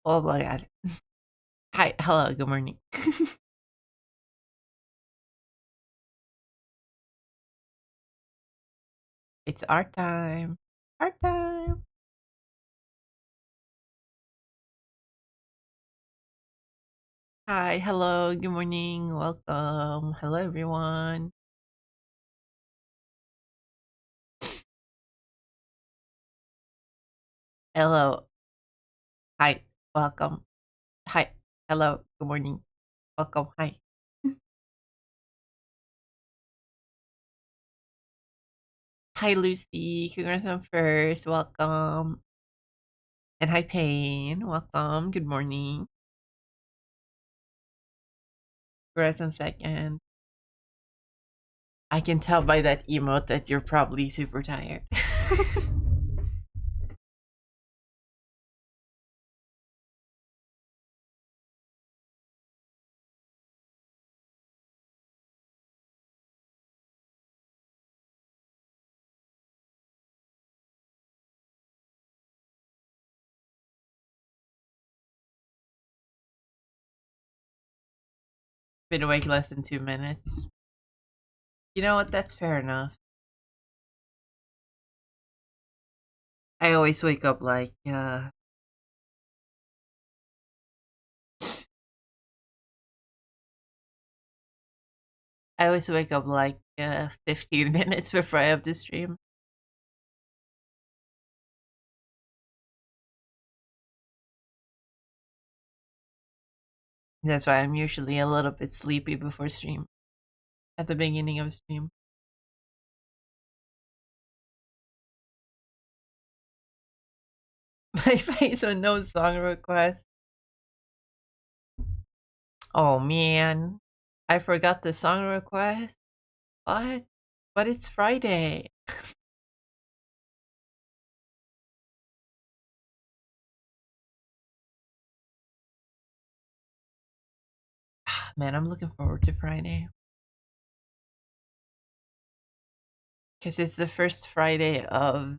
Oh my god. Hi, hello, good morning. It's our time. Our time. Hi, hello, good morning. Welcome. Hello, everyone. Hello. Hi, welcome. Hi, hello, good morning. Welcome. Hi. Hi, Lucy. Congrats on first. Welcome. And hi, Payne. Welcome. Good morning. Congrats on second. I can tell by that emote that you're probably super tired. Been awake less than 2 minutes. You know what? That's fair enough. I always wake up like I always wake up like 15 minutes before I have to stream. That's why I'm usually a little bit sleepy before stream. At the beginning of stream. My face on no song request. Oh man. I forgot the song request. What? But it's Friday. Man, I'm looking forward to Friday. Because it's the first Friday of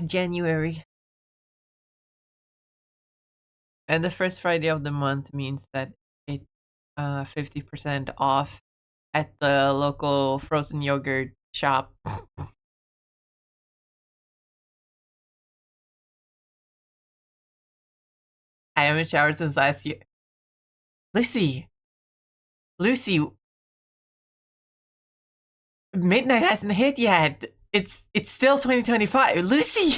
January. And the first Friday of the month means that it 50% off at the local frozen yogurt shop. I haven't showered since last year. Lucy, Lucy, midnight hasn't hit yet. It's still 2025. Lucy.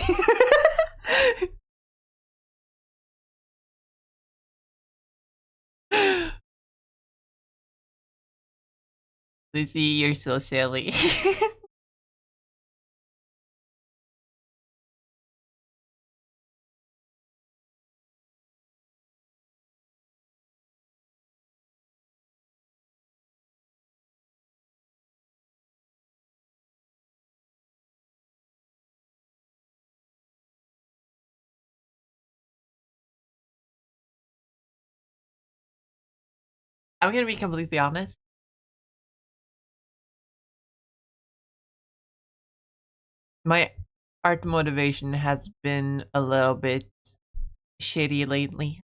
Lucy, you're so silly. I'm gonna be completely honest. My art motivation has been a little bit shitty lately.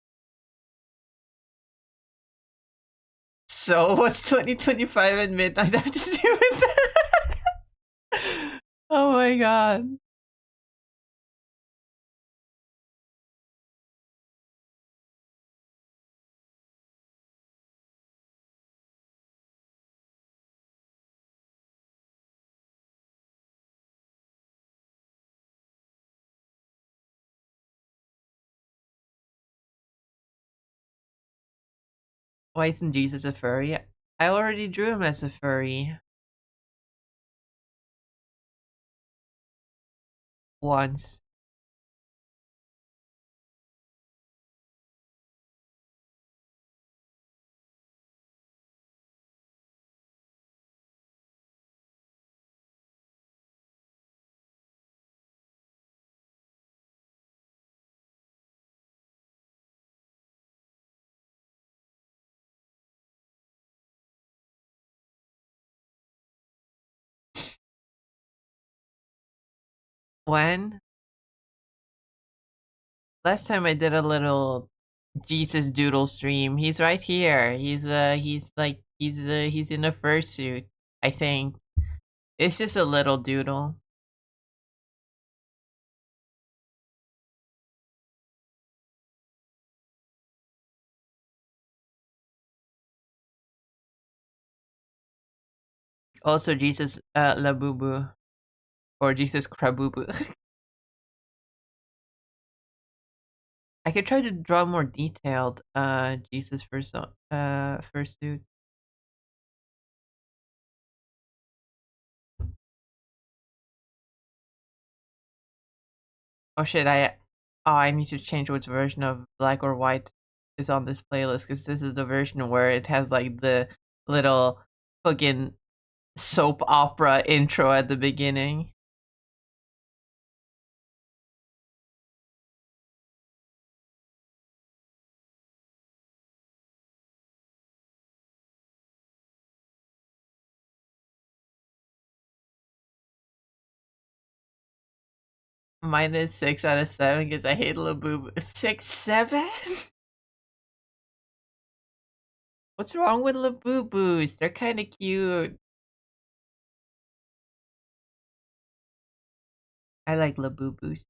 So what's 2025 at midnight have to do with that? Oh my god. Why isn't Jesus a furry? I already drew him as a furry once. When last time I did a little Jesus doodle stream. He's right here. He's in a fursuit, I think. It's just a little doodle. Also Jesus Labubu or Jesus Krabubu. I could try to draw more detailed Jesus fursuit. Oh shit, I need to change which version of black or white is on this playlist because this is the version where it has like the little fucking soap opera intro at the beginning. Mine is 6 out of 7 because I hate Labubu. 6, 7? What's wrong with Labubus? They're kind of cute. I like Labubus.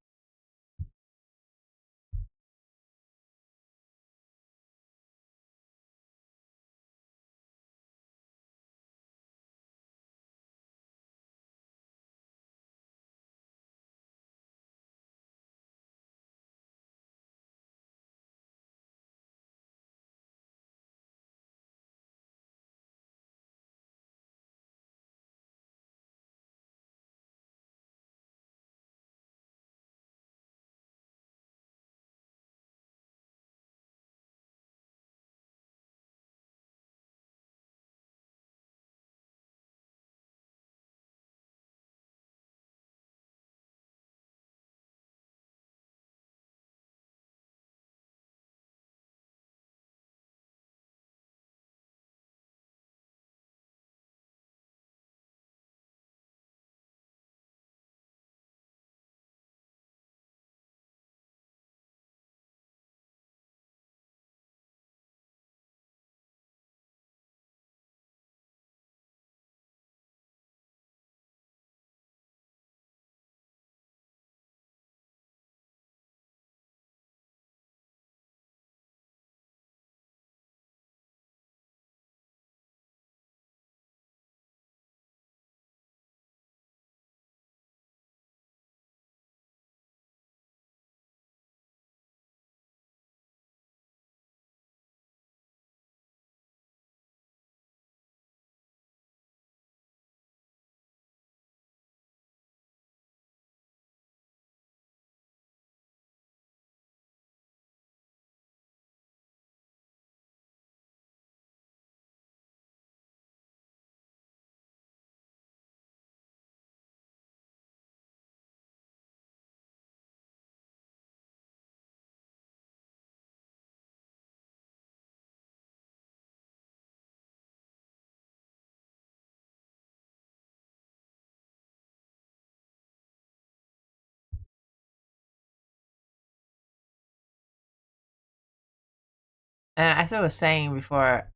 And as I was saying before,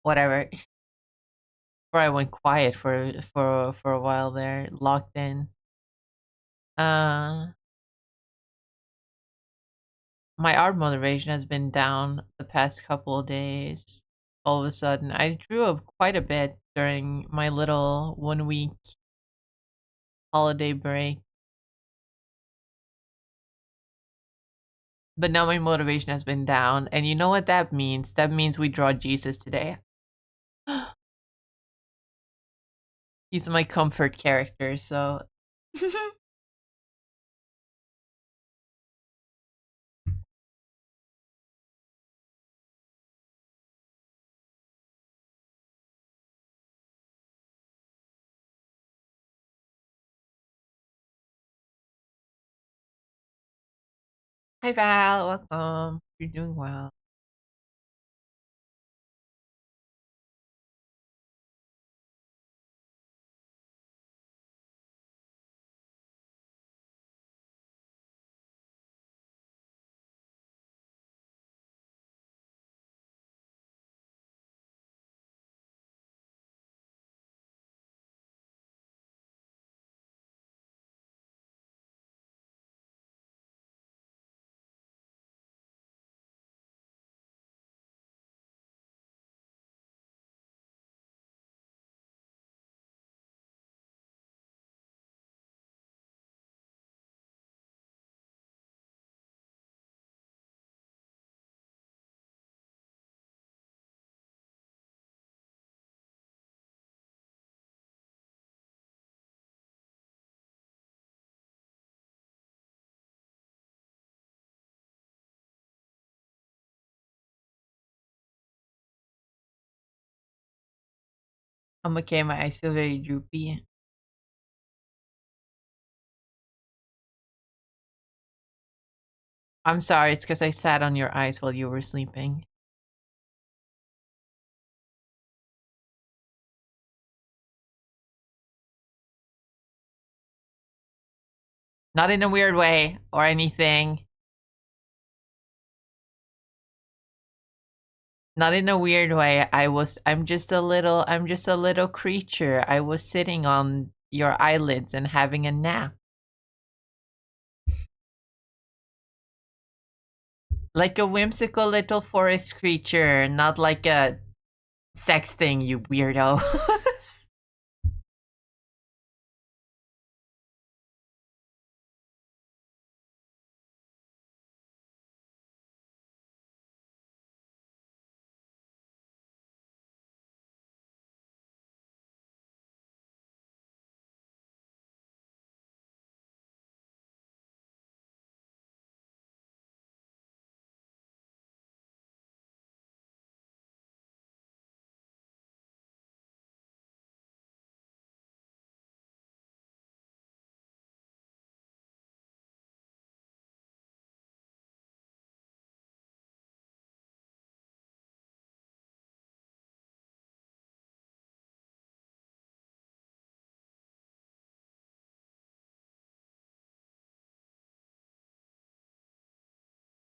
whatever, before I went quiet for a while there, locked in. Uh, my art motivation has been down the past couple of days. All of a sudden, I drew up quite a bit during my little 1 week holiday break, but now my motivation has been down. And you know what that means? That means we draw Jesus today. He's my comfort character, so. Hi Val, welcome. You're doing well. I'm okay. My eyes feel very droopy. I'm sorry. It's because I sat on your eyes while you were sleeping. Not in a weird way or anything. Not in a weird way. I'm just a little creature. I was sitting on your eyelids and having a nap. Like a whimsical little forest creature, not like a sex thing, you weirdo.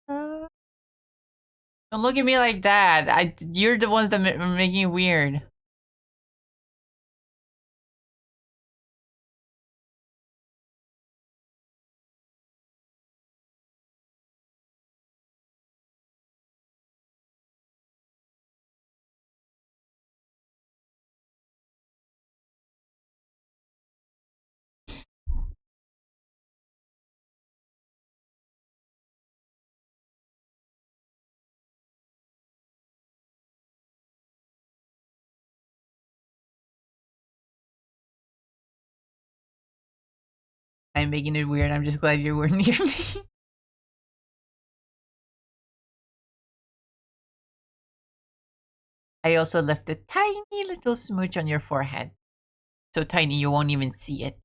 Don't look at me like that. You're the ones that are making it weird. I'm making it weird. I'm just glad you were near me. I also left a tiny little smooch on your forehead. So tiny you won't even see it.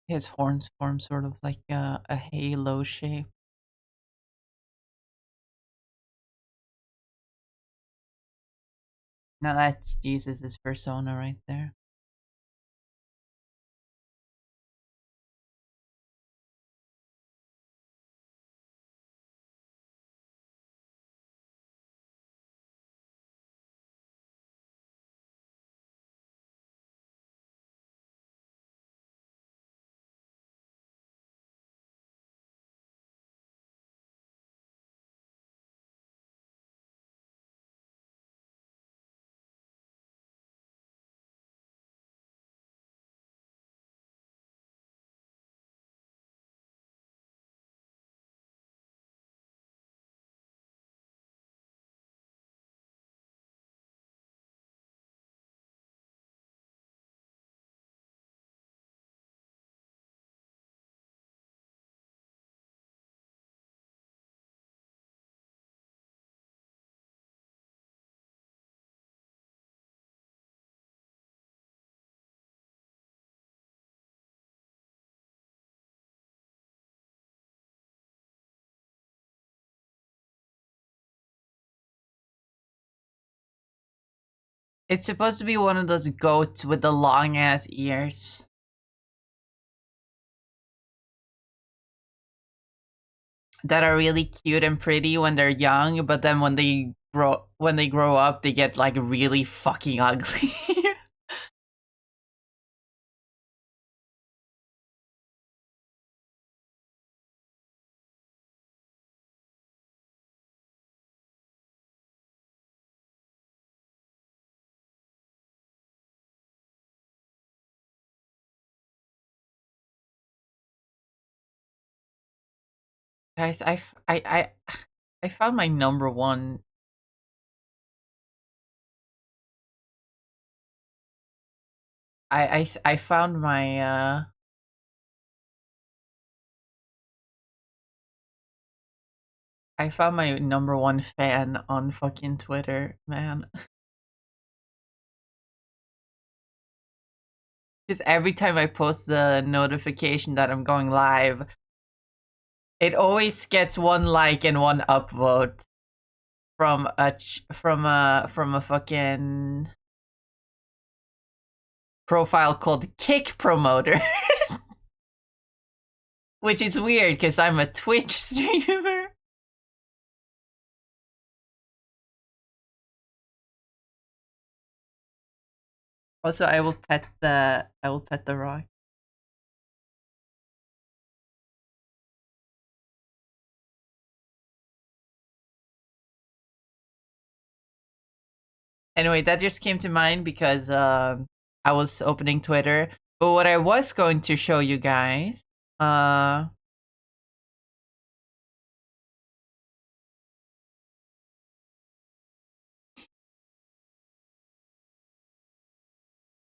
His horns form sort of like a halo shape. Now that's Jesus' persona right there. It's supposed to be one of those goats with the long ass ears. that are really cute and pretty when they're young, but then when they grow up, they get like really fucking ugly. Guys, I found my number one. I found my I found my number one fan on fucking Twitter, man. Because every time I post the notification that I'm going live, it always gets one like and one upvote from a fucking profile called Kick Promoter, which is weird because I'm a Twitch streamer. Also, I will pet the rock. Anyway, that just came to mind because I was opening Twitter. But what I was going to show you guys, I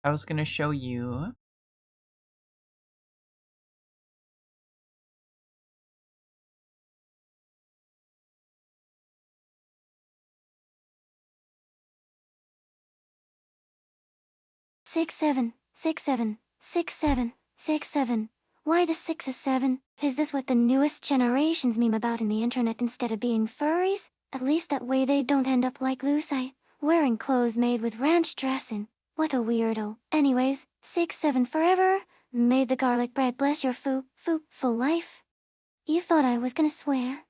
was gonna show you. Six seven, 6 7, 6 7, 6 7. Why the 6 is 7? Is this what the newest generations meme about in the internet instead of being furries? At least that way they don't end up like Lucy, wearing clothes made with ranch dressing. What a weirdo. Anyways, 6 7 forever. May the garlic bread bless your full life. You thought I was gonna swear?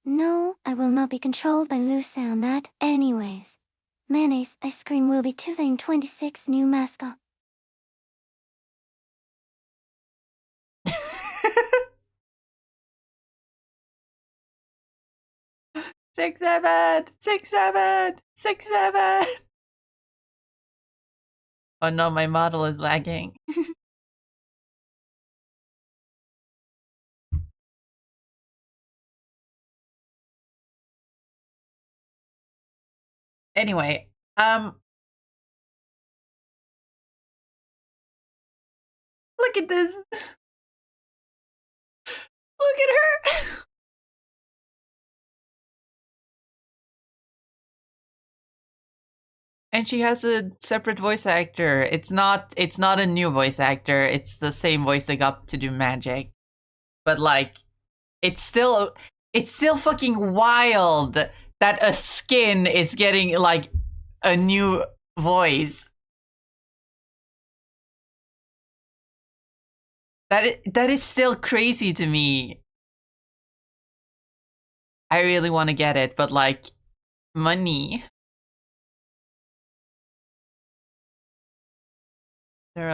No, I will not be controlled by Lucy on that. Anyways, mayonnaise ice cream will be 2026 new mascot. 6 7, 6 7, 6 7. Oh no, my model is lagging. Anyway, look at this. Look at her. And she has a separate voice actor. It's not a new voice actor. It's the same voice they got to do Magic. But like it's still fucking wild that a skin is getting like a new voice. That is still crazy to me. I really want to get it, but like money. There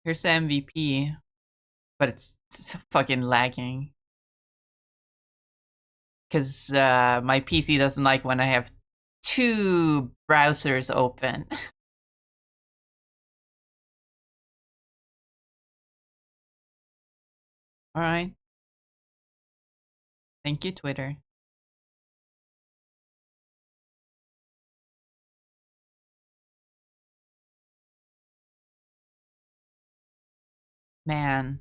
here's the MVP, but it's fucking lagging. Because my PC doesn't like when I have two browsers open. All right. Thank you, Twitter. Man.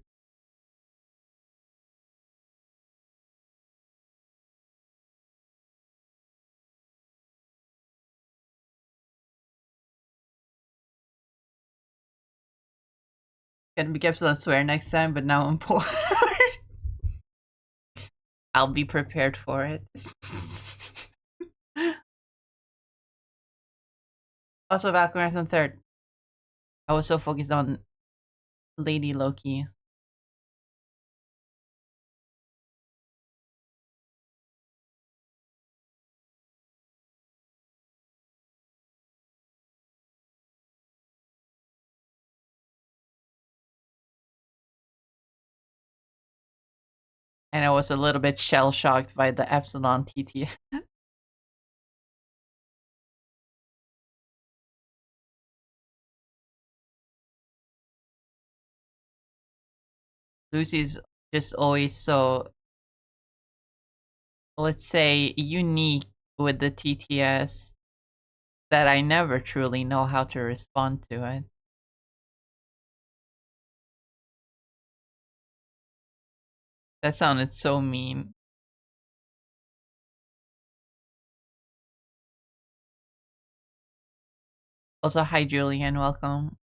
Gonna be careful and swear next time, but now I'm poor. I'll be prepared for it. Also, Valkyrie on third. I was so focused on Lady Loki. And I was a little bit shell shocked by the Epsilon TT. Lucy's just always so, let's say, unique with the TTS that I never truly know how to respond to it. That sounded so mean. Also, hi Julian, welcome.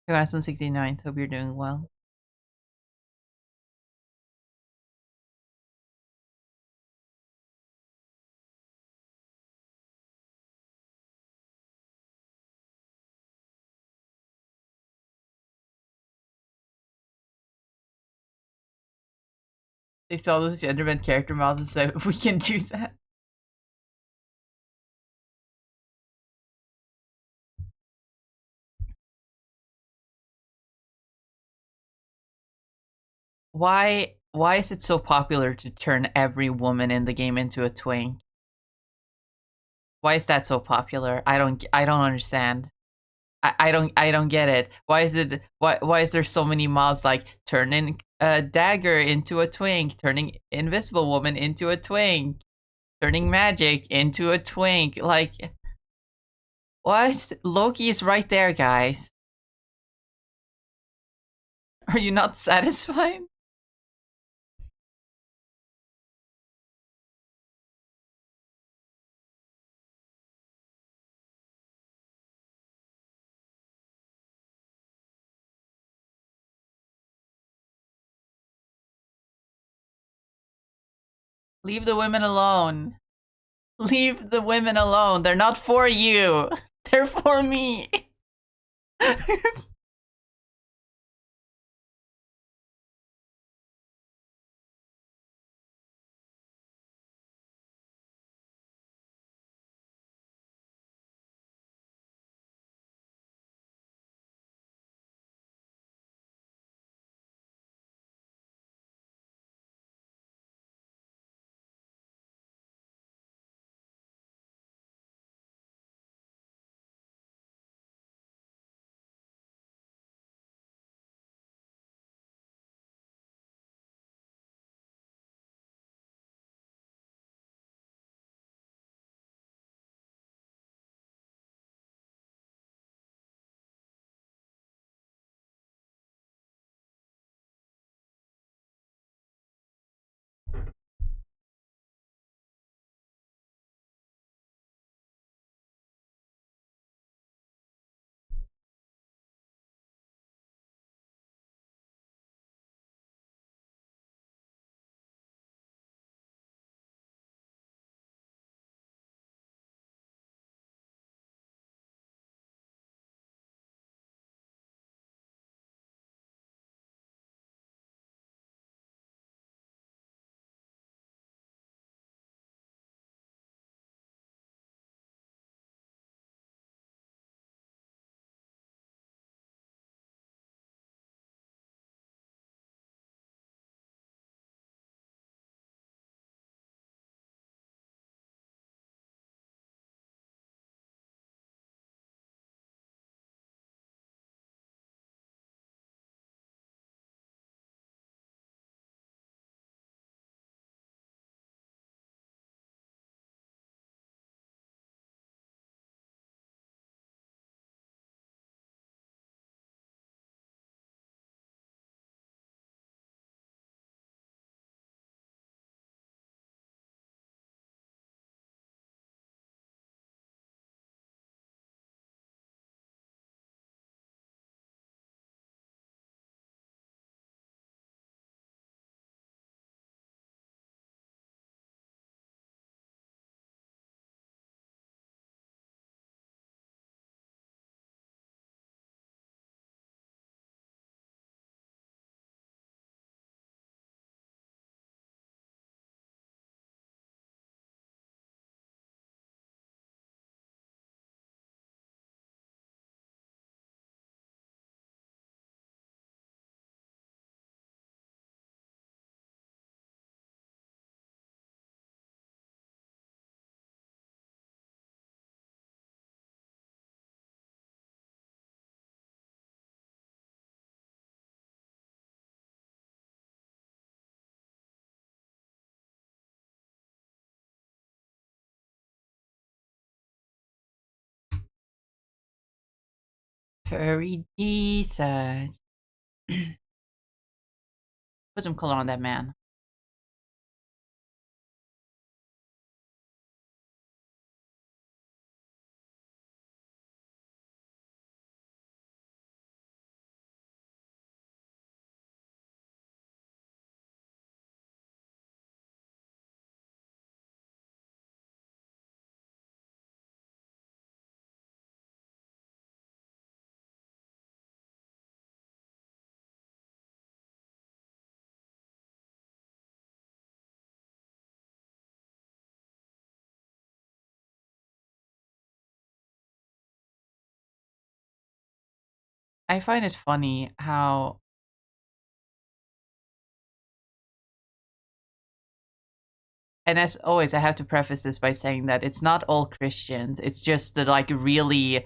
Congrats on 69th, hope you're doing well. They saw those gender bent character models and said, we can do that. Why is it so popular to turn every woman in the game into a twink? Why is that so popular? I don't understand. I don't get it. Why is there so many mods like turning a dagger into a twink, turning invisible woman into a twink, turning magic into a twink? Like what? Loki is right there, guys. Are you not satisfied? Leave the women alone. Leave the women alone. They're not for you. They're for me. Furry Jesus. Put some color on that man. I find it funny how, and as always, I have to preface this by saying that it's not all Christians. It's just the like really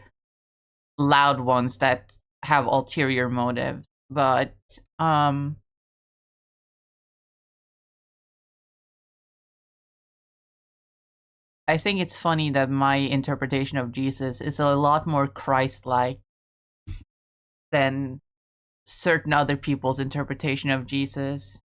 loud ones that have ulterior motives. But um I think it's funny that my interpretation of Jesus is a lot more Christ-like than certain other people's interpretation of Jesus.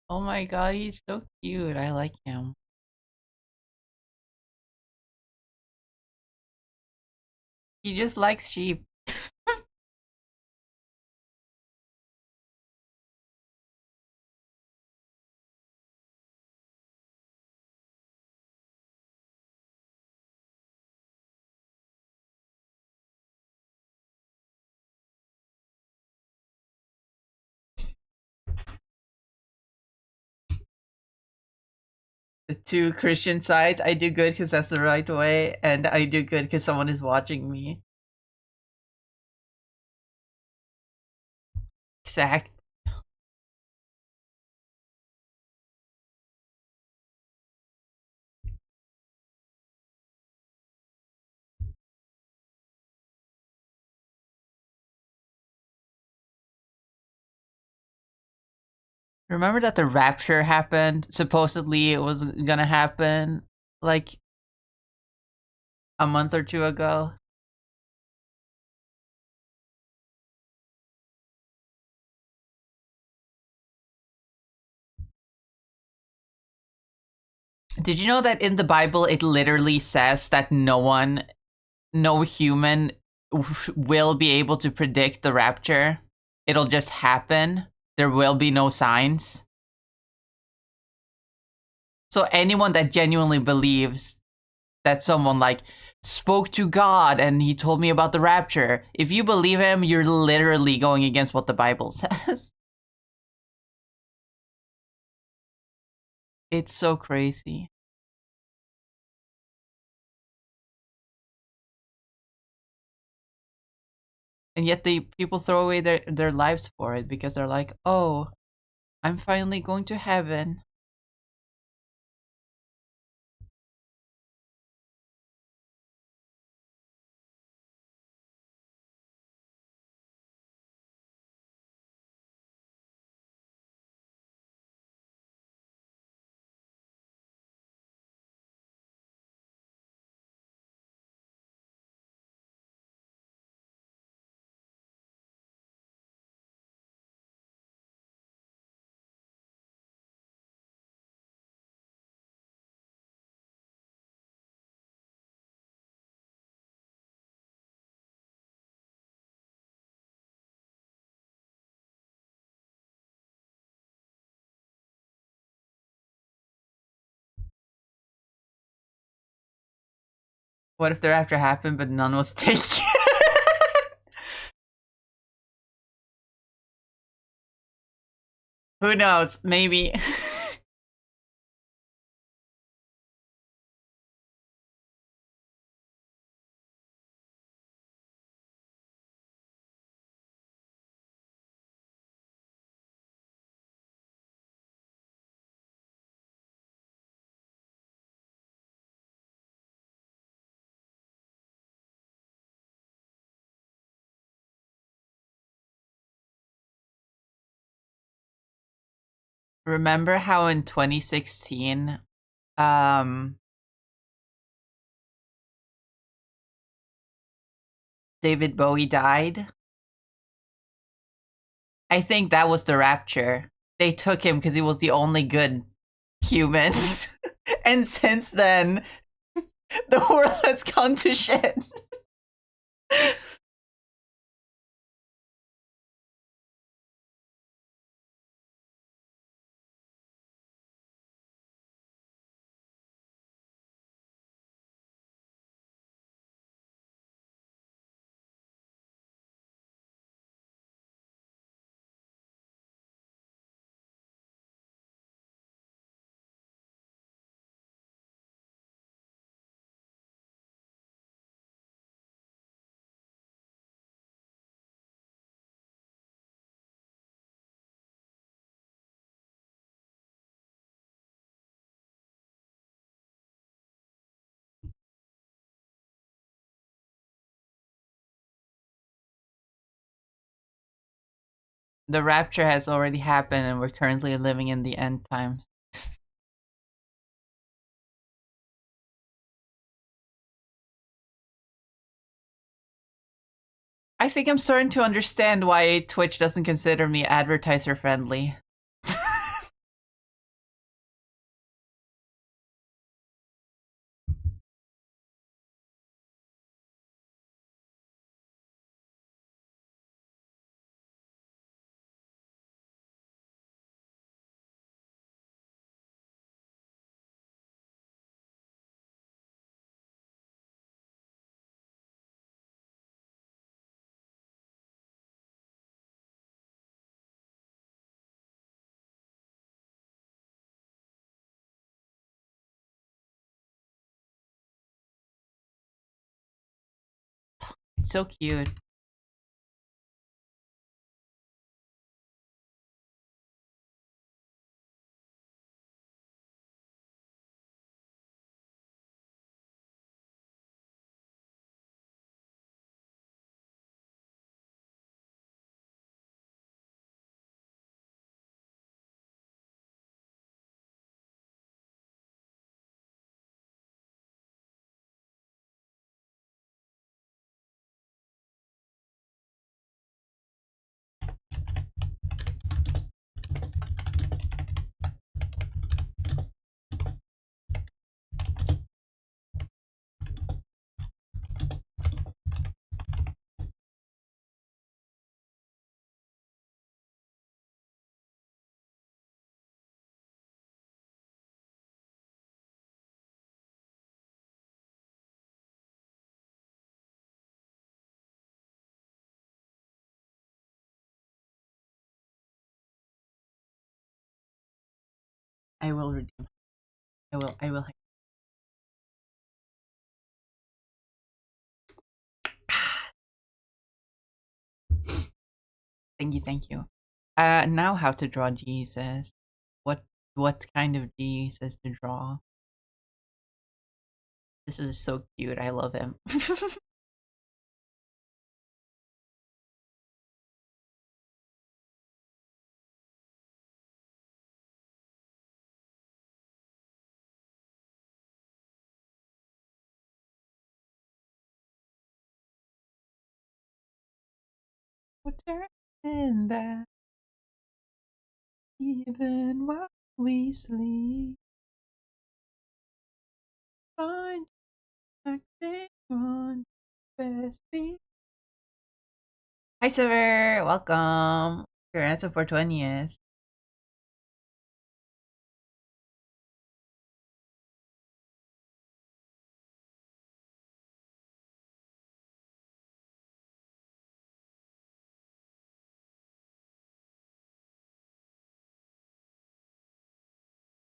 Oh my god, he's so cute. I like him. He just likes sheep. The two Christian sides, I do good because that's the right way, and I do good because someone is watching me. Exact. Remember that the rapture happened? Supposedly it was gonna happen like a month or two ago. Did you know that in the Bible it literally says that no human will be able to predict the rapture? It'll just happen. There will be no signs. So anyone that genuinely believes that someone like spoke to God and he told me about the rapture, if you believe him, you're literally going against what the Bible says. It's so crazy. And yet the people throw away their lives for it because they're like, oh, I'm finally going to heaven. What if the rapture happened but none was taken? Who knows? Maybe. Remember how in 2016, um, David Bowie died? I think that was the rapture. They took him because he was the only good human. And since then, the world has gone to shit. The rapture has already happened and we're currently living in the end times. I think I'm starting to understand why Twitch doesn't consider me advertiser friendly. So cute. I will redeem. I will. Thank you, thank you. Now how to draw Jesus. What what kind of Jesus to draw? This is so cute. I love him. We're turning back even while we sleep. Find acting on best beat. Hi, Silver. Welcome. Your answer for 20th.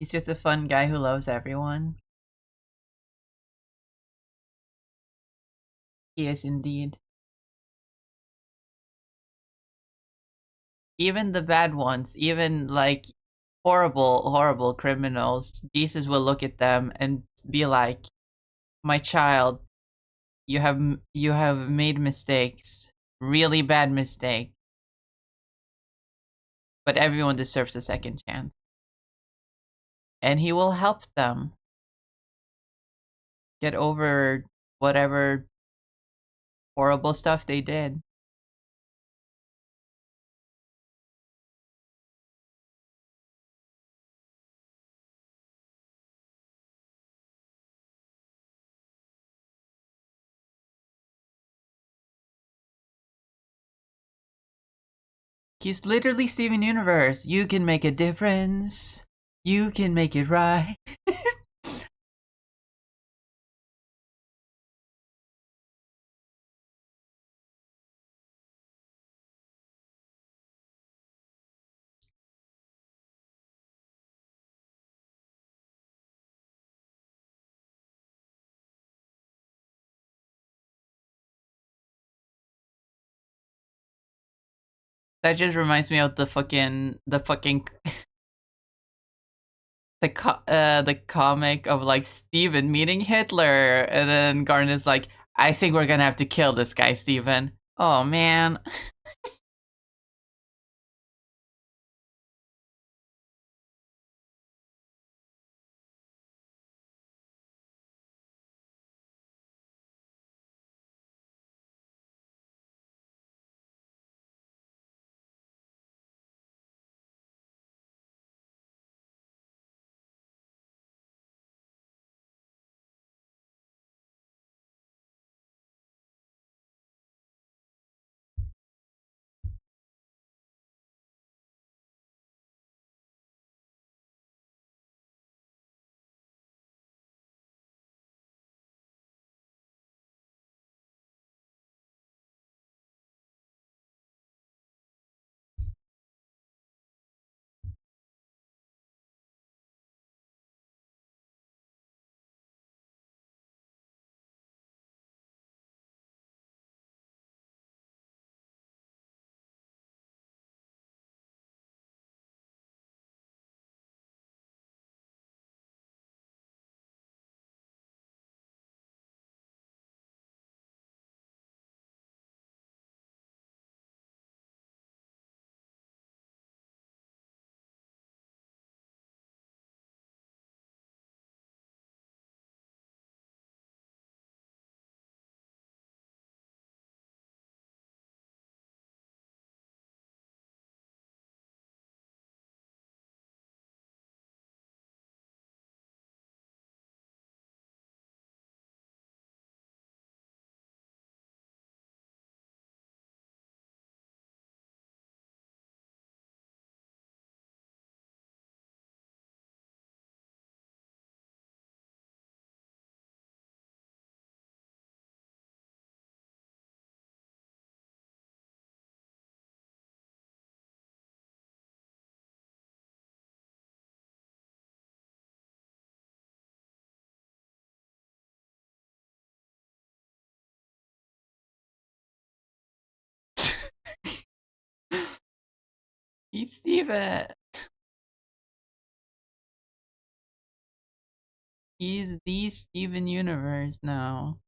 He's just a fun guy who loves everyone. He is indeed. Even the bad ones, even like horrible, horrible criminals, Jesus will look at them and be like, "My child, you have made mistakes, really bad mistake, but everyone deserves a second chance." And he will help them get over whatever horrible stuff they did. He's literally Steven Universe. You can make a difference. You can make it right. That just reminds me of the fucking the comic of like Steven meeting Hitler, and then Garnet's like, "I think we're gonna have to kill this guy, Steven." Oh man. He's Steven. He's the Steven Universe now.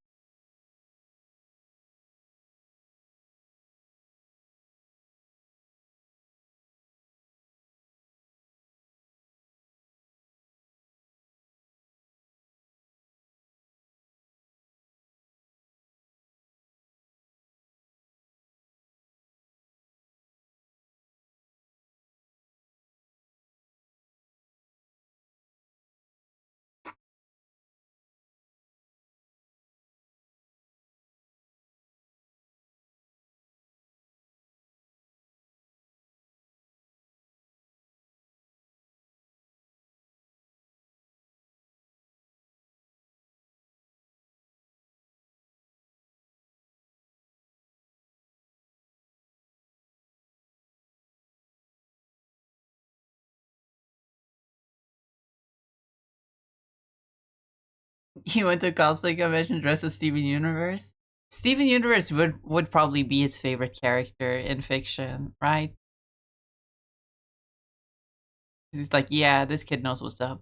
He went to cosplay convention dressed as Steven Universe. Steven Universe would probably be his favorite character in fiction, right? He's like, yeah, this kid knows what's up.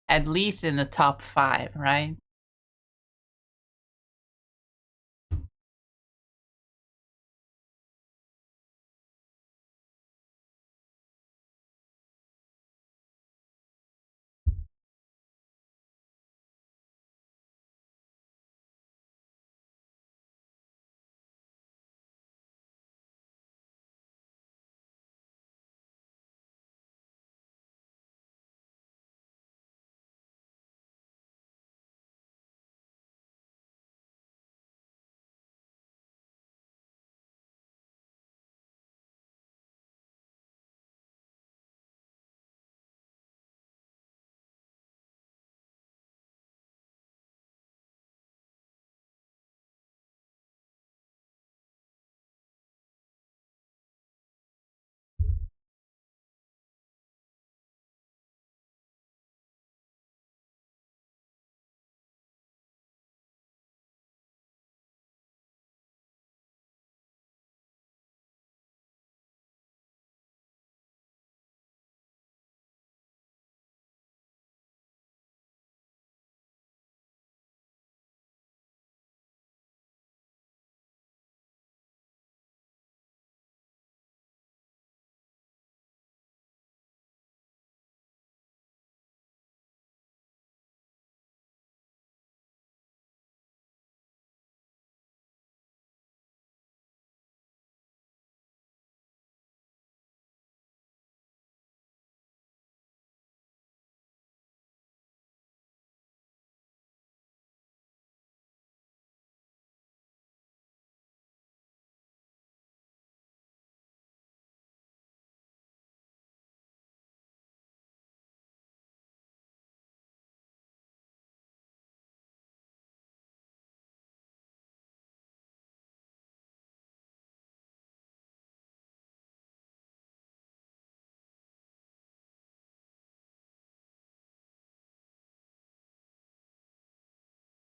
At least in the top 5, right?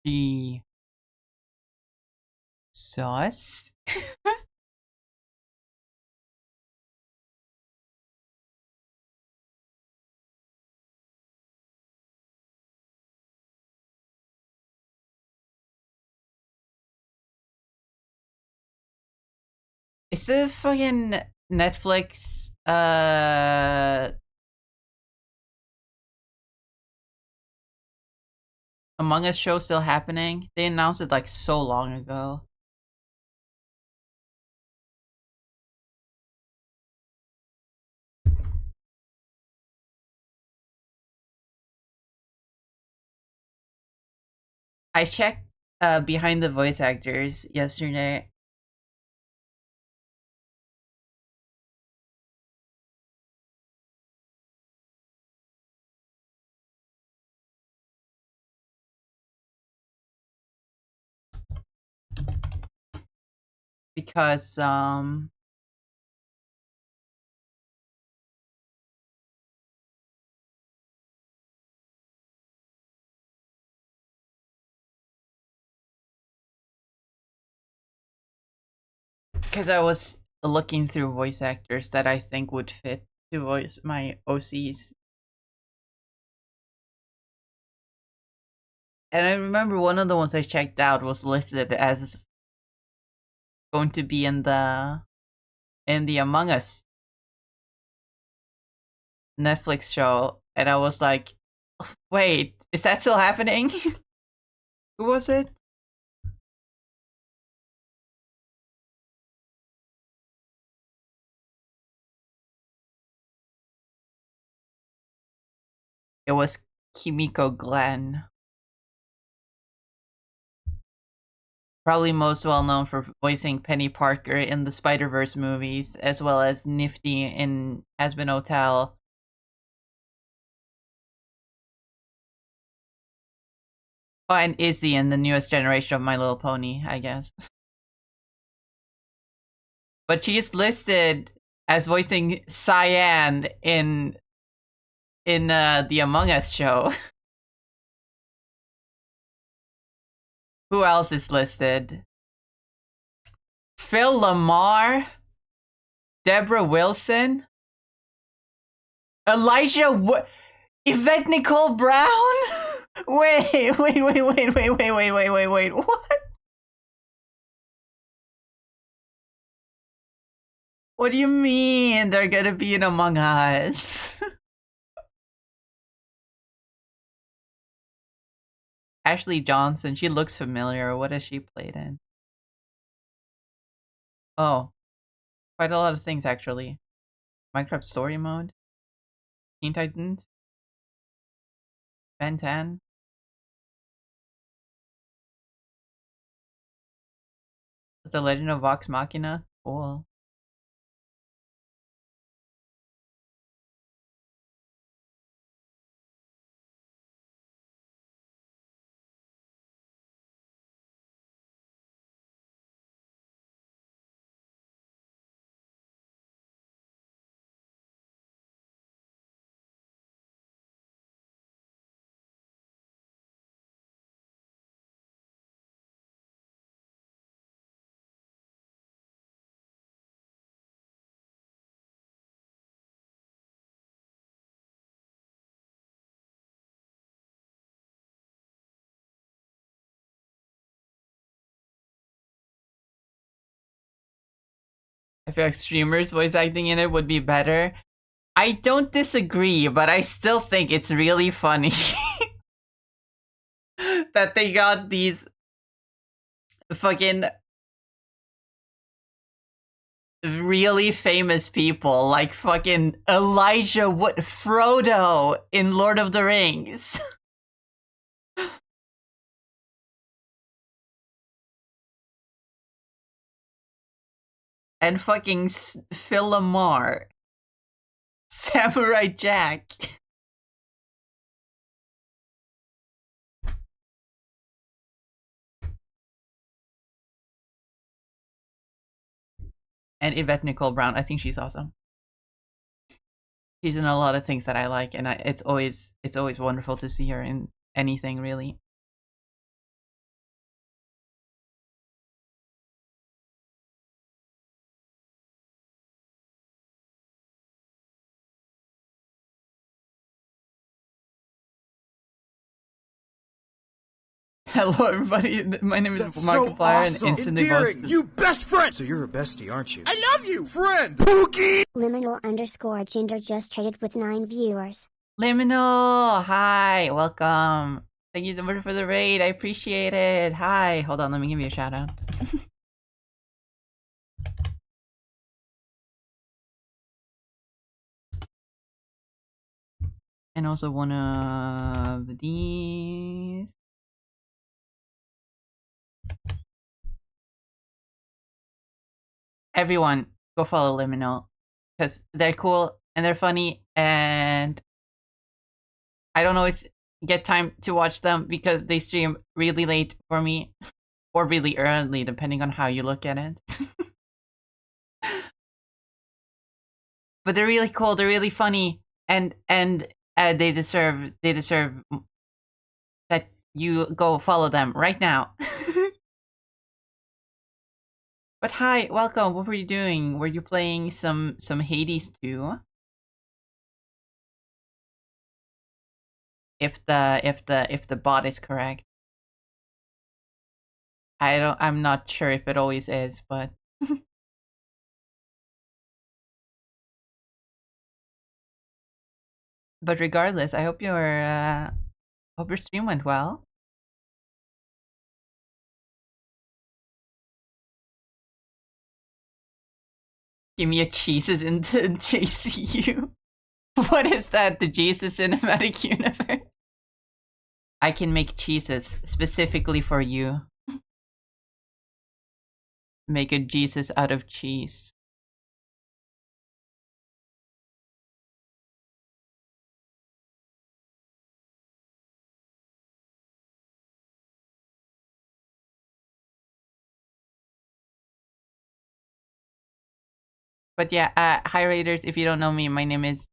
Jesus. Is the fucking Netflix Among Us show still happening? They announced it like so long ago. I checked behind the voice actors yesterday. Because I was looking through voice actors that I think would fit to voice my OCs. And I remember one of the ones I checked out was listed as going to be in the Among Us Netflix show, and I was like, "Wait, is that still happening?" Who was it? It was Kimiko Glenn, probably most well known for voicing Penny Parker in the Spider-Verse movies, as well as Nifty in Hazbin Hotel. Oh, and Izzy in the newest generation of My Little Pony, I guess. but she's listed as voicing Cyan in the Among Us show. Who else is listed? Phil Lamar, Deborah Wilson, Elijah Yvette Nicole Brown? Wait. What? What do you mean they're gonna be in Among Us? Ashley Johnson, she looks familiar. What has she played in? Oh, quite a lot of things actually. Minecraft Story Mode, Teen Titans, Ben 10. The Legend of Vox Machina. Cool. I feel like streamers voice acting in it would be better. I don't disagree, but I still think it's really funny that they got these fucking really famous people like fucking Elijah Wood, Frodo in Lord of the Rings. And fucking Phil Lamar, Samurai Jack. And Yvette Nicole Brown. I think she's awesome. She's in a lot of things that I like, and it's always wonderful to see her in anything really. Hello, everybody. My name is Markiplier, and instantly endearing. You best friend. So you're a bestie, aren't you? I love you, friend. Pookie. Liminal_Ginger just traded with 9 viewers. Liminal, hi, welcome. Thank you so much for the raid. I appreciate it. Hi, hold on, let me give you a shout out. And also one of these. Everyone, go follow Liminal, because they're cool and they're funny, and I don't always get time to watch them because they stream really late for me, or really early, depending on how you look at it. But they're really cool. They're really funny, and they deserve that you go follow them right now. But hi, welcome. What were you doing? Were you playing some Hades too? If the bot is correct. I'm not sure if it always is, but but regardless, I hope your stream went well. Give me a cheeses into JCU. What is that? The Jesus Cinematic Universe? I can make cheeses specifically for you. Make a Jesus out of cheese. But yeah, hi Raiders. If you don't know me, my name is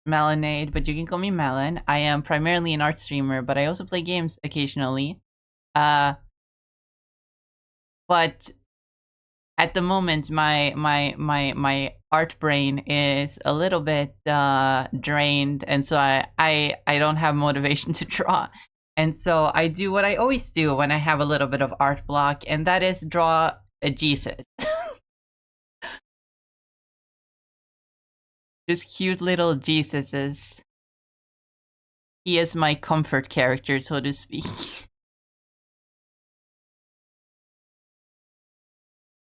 Melanade, but you can call me Melon. I am primarily an art streamer, but I also play games occasionally. Uh, but at the moment, my art brain is a little bit drained, and so I don't have motivation to draw. And so I do what I always do when I have a little bit of art block, and that is draw a Jesus. Just cute little Jesuses. He is my comfort character, so to speak.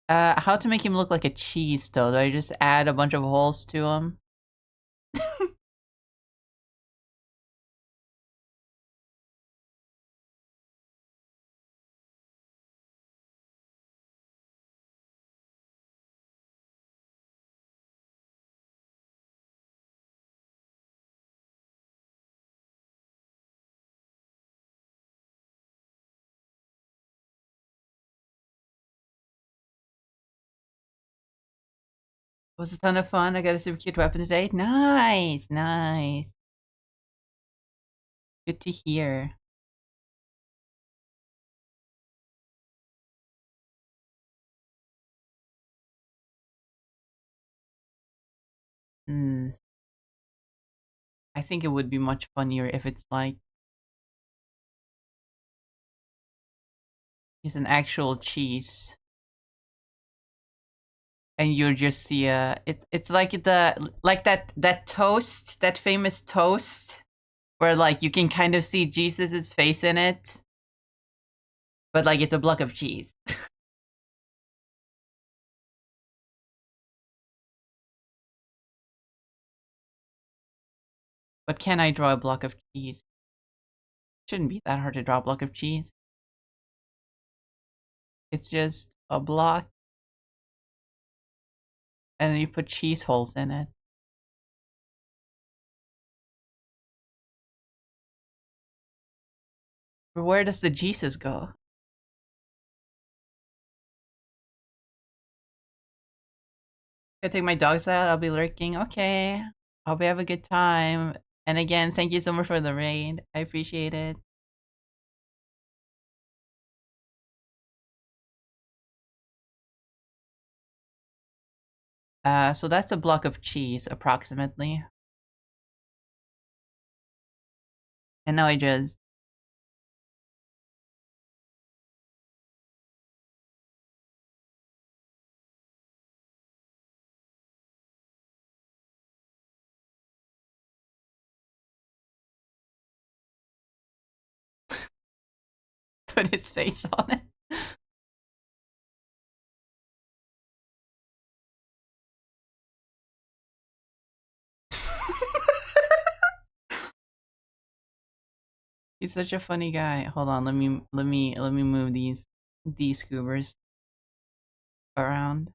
How to make him look like a cheese, though? Do I just add a bunch of holes to him? It was a ton of fun. I got a super cute weapon today. Nice, nice. Good to hear. Hmm. I think it would be much funnier if it's like he's an actual cheese, and you just see it's like that toast, that famous toast, where like you can kind of see Jesus's face in it, but like it's a block of cheese. But can I draw a block of cheese? Shouldn't be that hard to draw a block of cheese. It's just a block, and then you put cheese holes in it. Where does the Jesus go? Gonna take my dogs out. I'll be lurking. Okay. Hope you have a good time. And again, thank you so much for the raid. I appreciate it. So that's a block of cheese, approximately. And now I just put his face on it. He's such a funny guy. Hold on, let me move these scoobers around.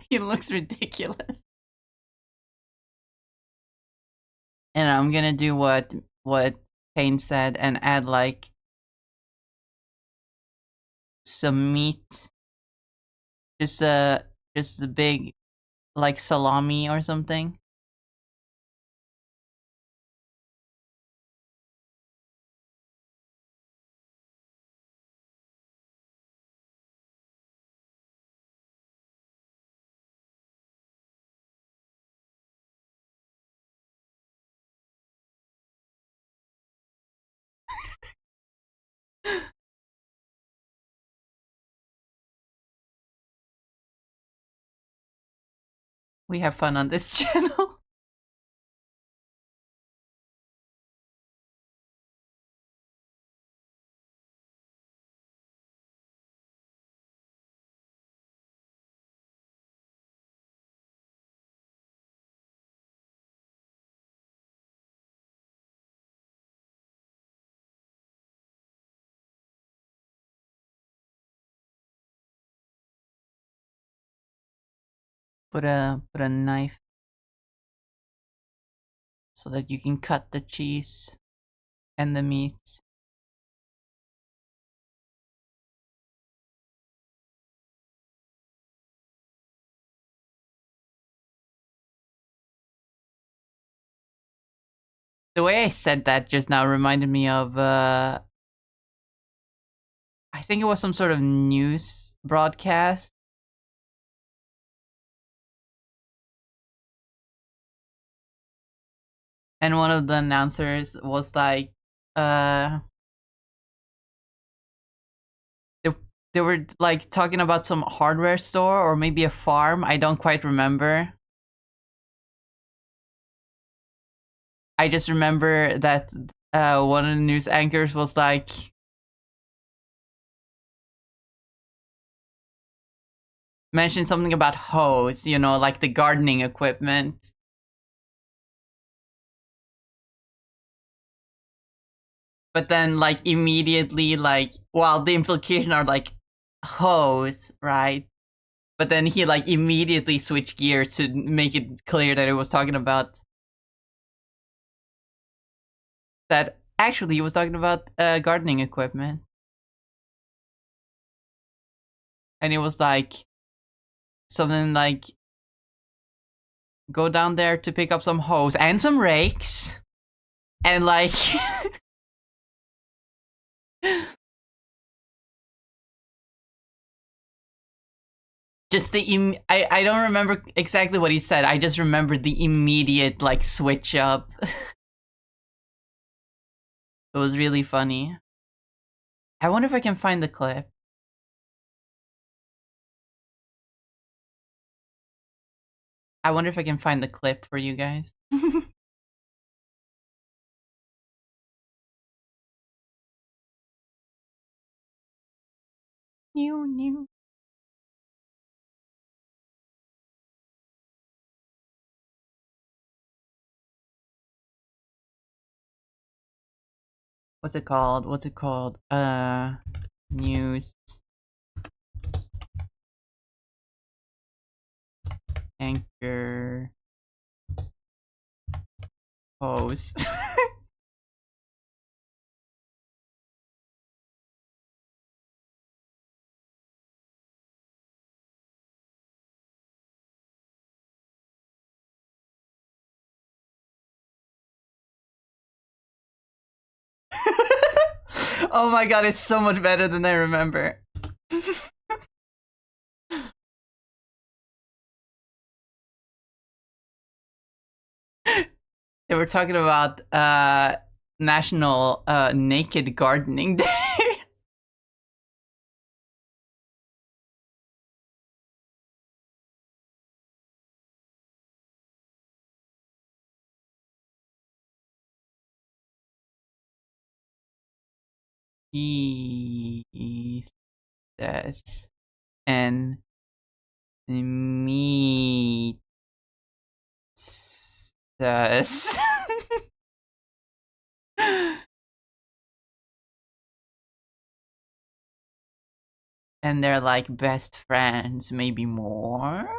He looks ridiculous. And I'm gonna do what Payne said and add like some meat, just a big like salami or something. We have fun on this channel. Put a knife so that you can cut the cheese and the meats. The way I said that just now reminded me of I think it was some sort of news broadcast. And one of the announcers was like, they were like talking about some hardware store or maybe a farm. I don't quite remember. I just remember that one of the news anchors was like, mentioned something about hose, you know, like the gardening equipment. But then, like, immediately, like, well, the implication are like hose, right? But then he like immediately switched gears to make it clear that it was talking about that. Actually, he was talking about gardening equipment, and it was like something like, go down there to pick up some hose and some rakes, and like. Just the I don't remember exactly what he said. I just remember the immediate like switch up. It was really funny. I wonder if I can find the clip. I wonder if I can find the clip for you guys. New. What's it called? What's it called? News anchor pose. Oh my god, it's so much better than I remember. They were talking about National Naked Gardening Day. Jesus and meat. And they're like best friends, maybe more.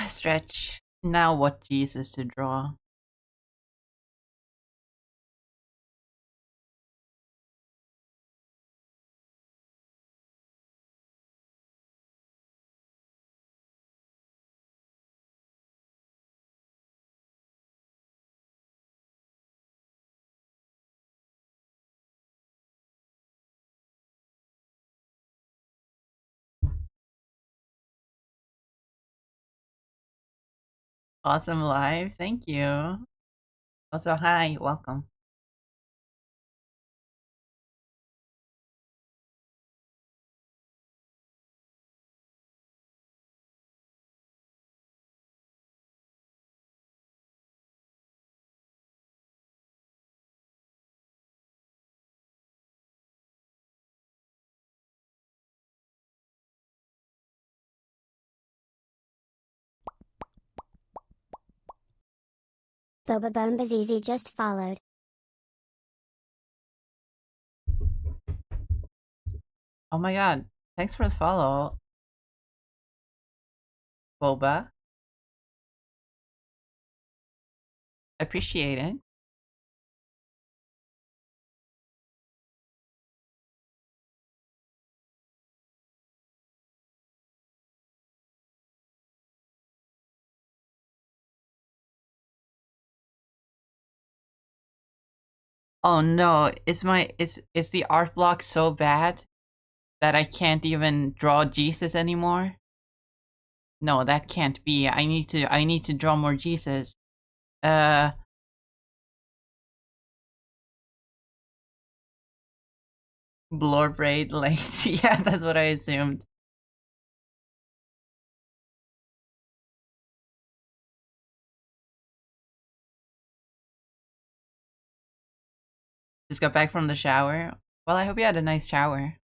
Stretch. Now what Jesus to draw? Awesome live. Thank you. Also, hi. Welcome. Boba Bombazizi just followed. Oh my god. Thanks for the follow, Boba. Appreciate it. Oh no, is the art block so bad that I can't even draw Jesus anymore? No, that can't be. I need to draw more Jesus. Uh Blur braid lace. Yeah, that's what I assumed. Just got back from the shower. Well, I hope you had a nice shower.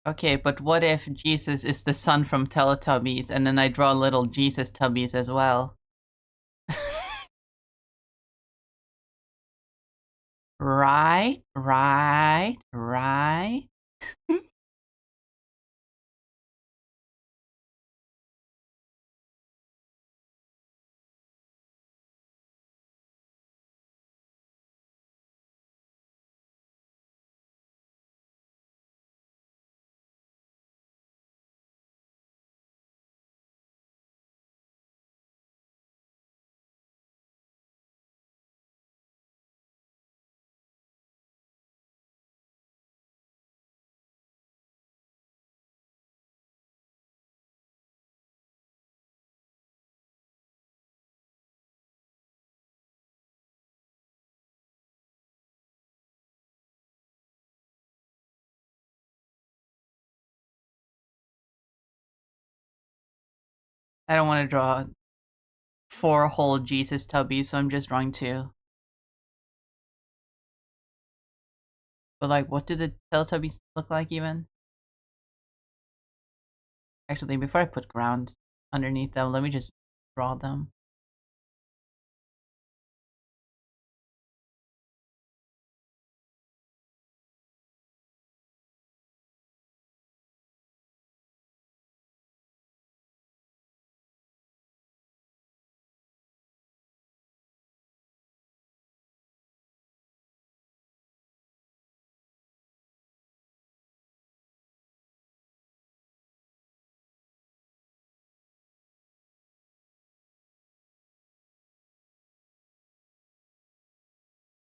Okay, but what if Jesus is the son from Teletubbies and then I draw little Jesus Tubbies as well? Right, right, right. I don't want to draw 4 whole Jesus Tubbies, so I'm just drawing 2. But like, what do the Teletubbies look like even? Actually, before I put ground underneath them, let me just draw them.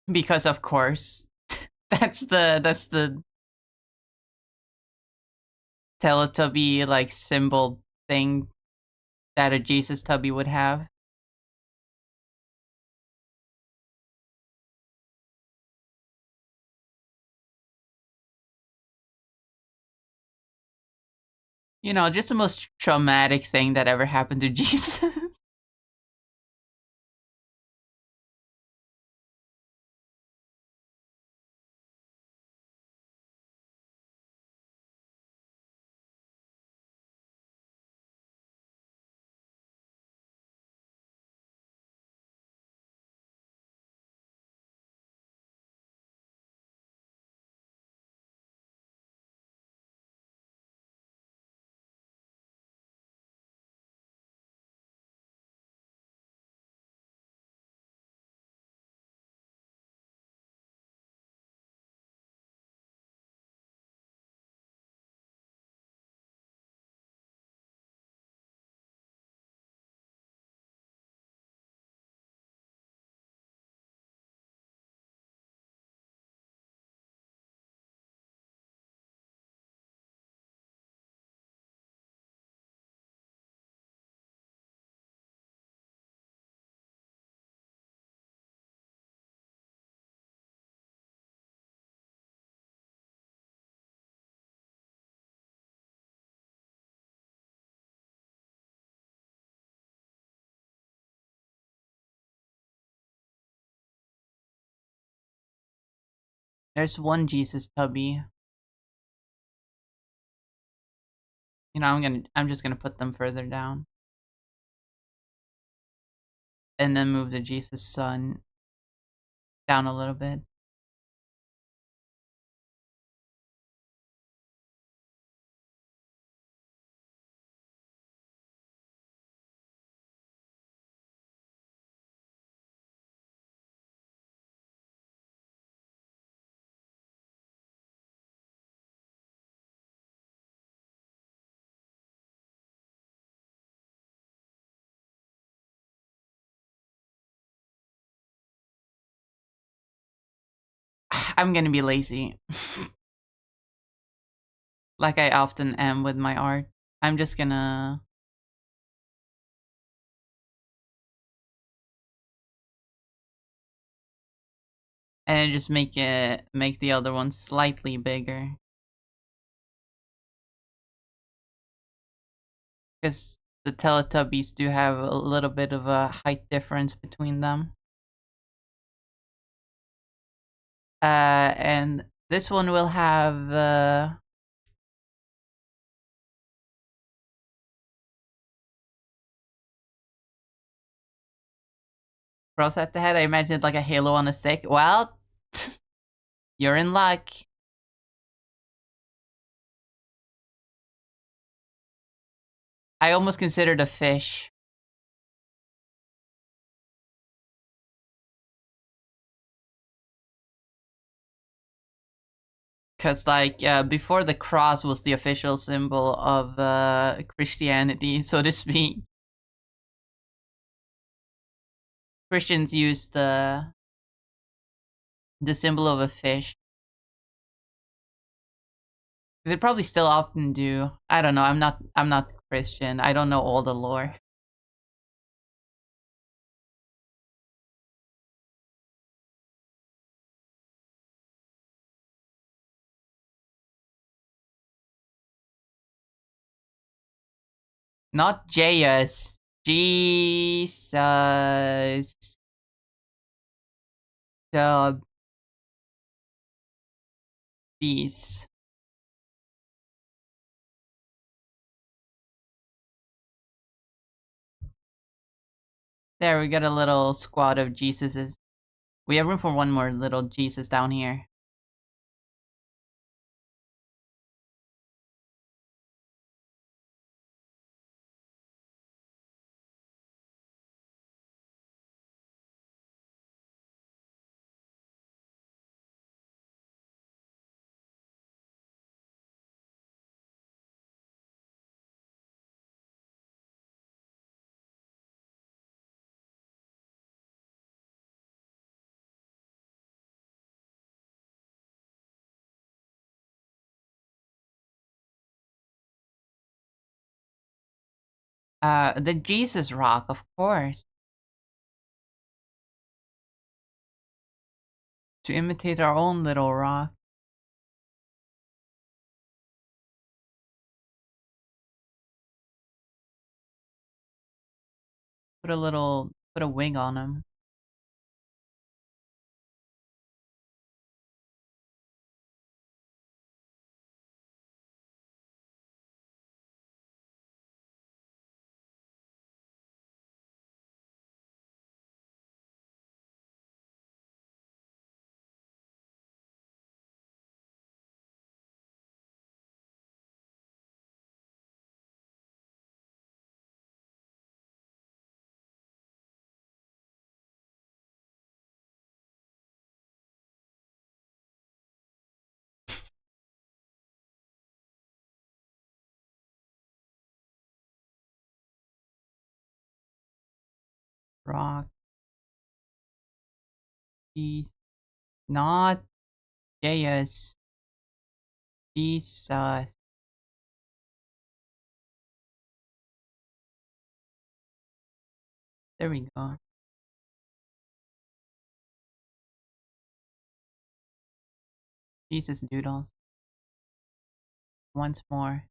Because of course, that's the Teletubby like symbol thing that a Jesus Tubby would have. You know, just the most traumatic thing that ever happened to Jesus. There's one Jesus tubby. You know, I'm just gonna put them further down. And then move the Jesus son down a little bit. I'm gonna be lazy. Like I often am with my art. I'm just gonna... and just make the other one slightly bigger. Because the Teletubbies do have a little bit of a height difference between them. And this one will have cross at the head. I imagined like a halo on a stick. Well, you're in luck. I almost considered a fish. Because, like, before the cross was the official symbol of Christianity, so to speak. Christians used the symbol of a fish. They probably still often do. I don't know. I'm not Christian. I don't know all the lore. Not Jesus. Jesus. The beast. There, we got a little squad of Jesuses. We have room for one more little Jesus down here. The Jesus rock, of course. To imitate our own little rock. Put a wing on him. Rock. He's not Jesus. Jesus. There we go. Jesus doodles. Once more.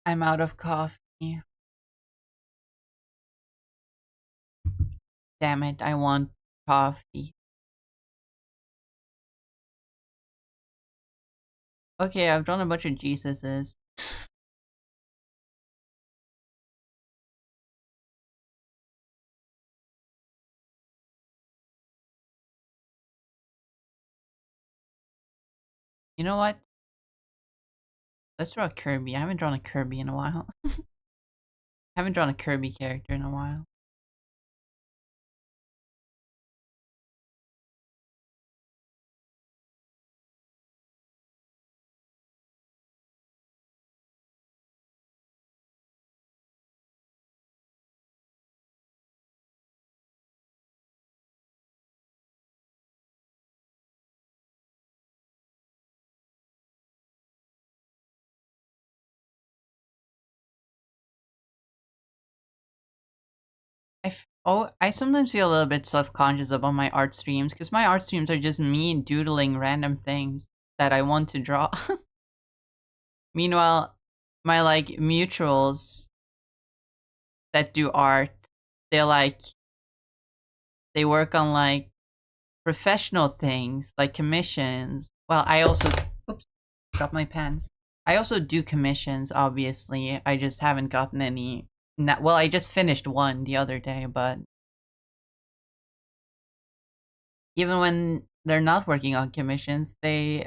I'm out of coffee. Damn it, I want coffee. Okay, I've drawn a bunch of Jesuses. You know what? Let's draw a Kirby. I haven't drawn a Kirby in a while. I haven't drawn a Kirby character in a while. I sometimes feel a little bit self-conscious about my art streams because my art streams are just me doodling random things that I want to draw. Meanwhile, my like mutuals that do art, they're like they work on like professional things like commissions. Well, I also oops, dropped my pen. I also do commissions, obviously. I just haven't gotten any. Well, I just finished one the other day, but even when they're not working on commissions, they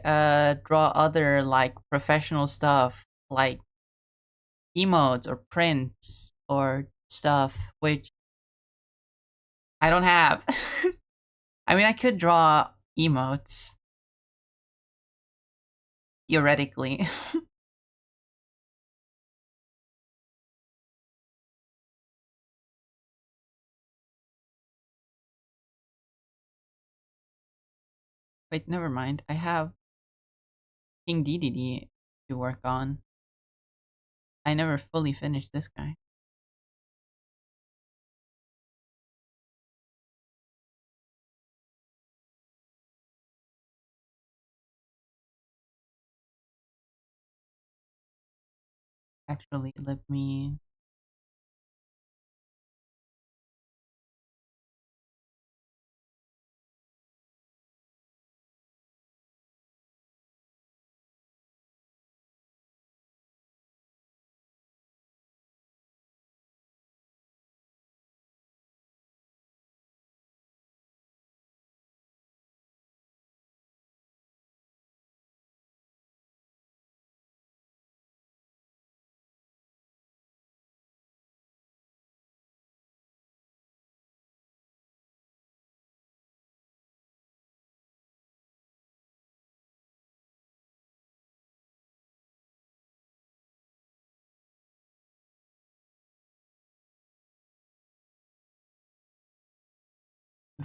draw other like professional stuff like emotes or prints or stuff, which I don't have. I mean, I could draw emotes theoretically. Wait, never mind. I have King DDD to work on. I never fully finished this guy. Actually, let me.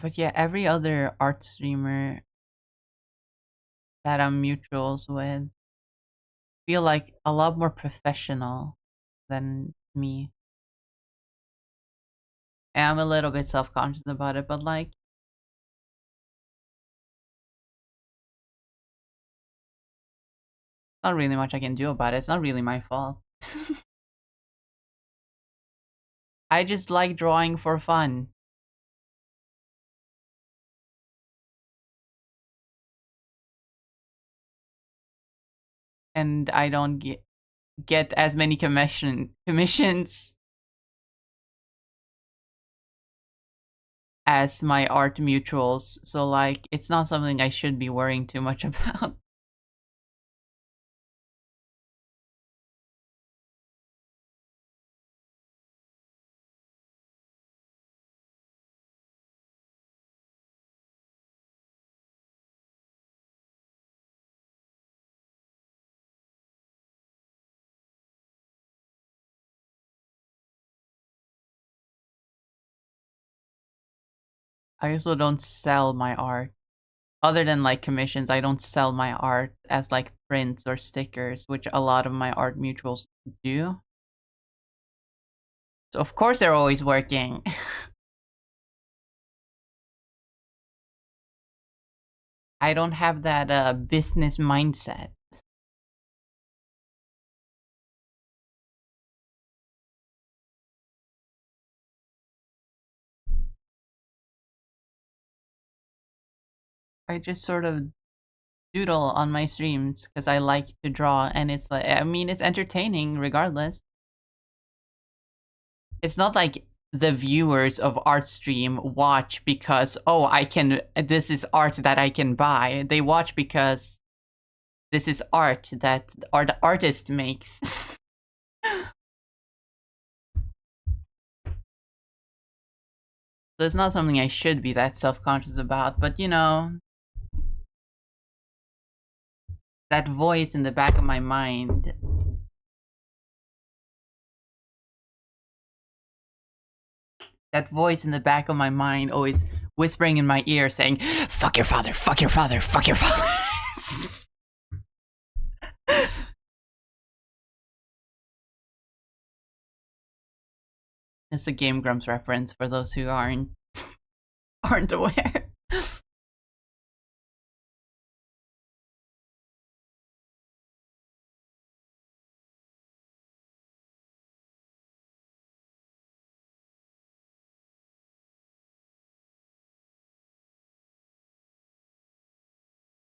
But yeah, every other art streamer that I'm mutuals with feel like a lot more professional than me. And I'm a little bit self-conscious about it, but like not really much I can do about it. It's not really my fault. I just like drawing for fun. And I don't get as many commissions as my art mutuals. So like it's not something I should be worrying too much about. I also don't sell my art. Other than like commissions, I don't sell my art as like prints or stickers, which a lot of my art mutuals do. So of course they're always working. I don't have that business mindset. I just sort of doodle on my streams because I like to draw, and it's like, I mean, it's entertaining regardless. It's not like the viewers of Artstream watch because, oh, this is art that I can buy. They watch because this is art that the artist makes. So it's not something I should be that self-conscious about, but you know, that voice in the back of my mind. That voice in the back of my mind always whispering in my ear saying, fuck your father, fuck your father, fuck your father. It's a Game Grumps reference for those who aren't aware.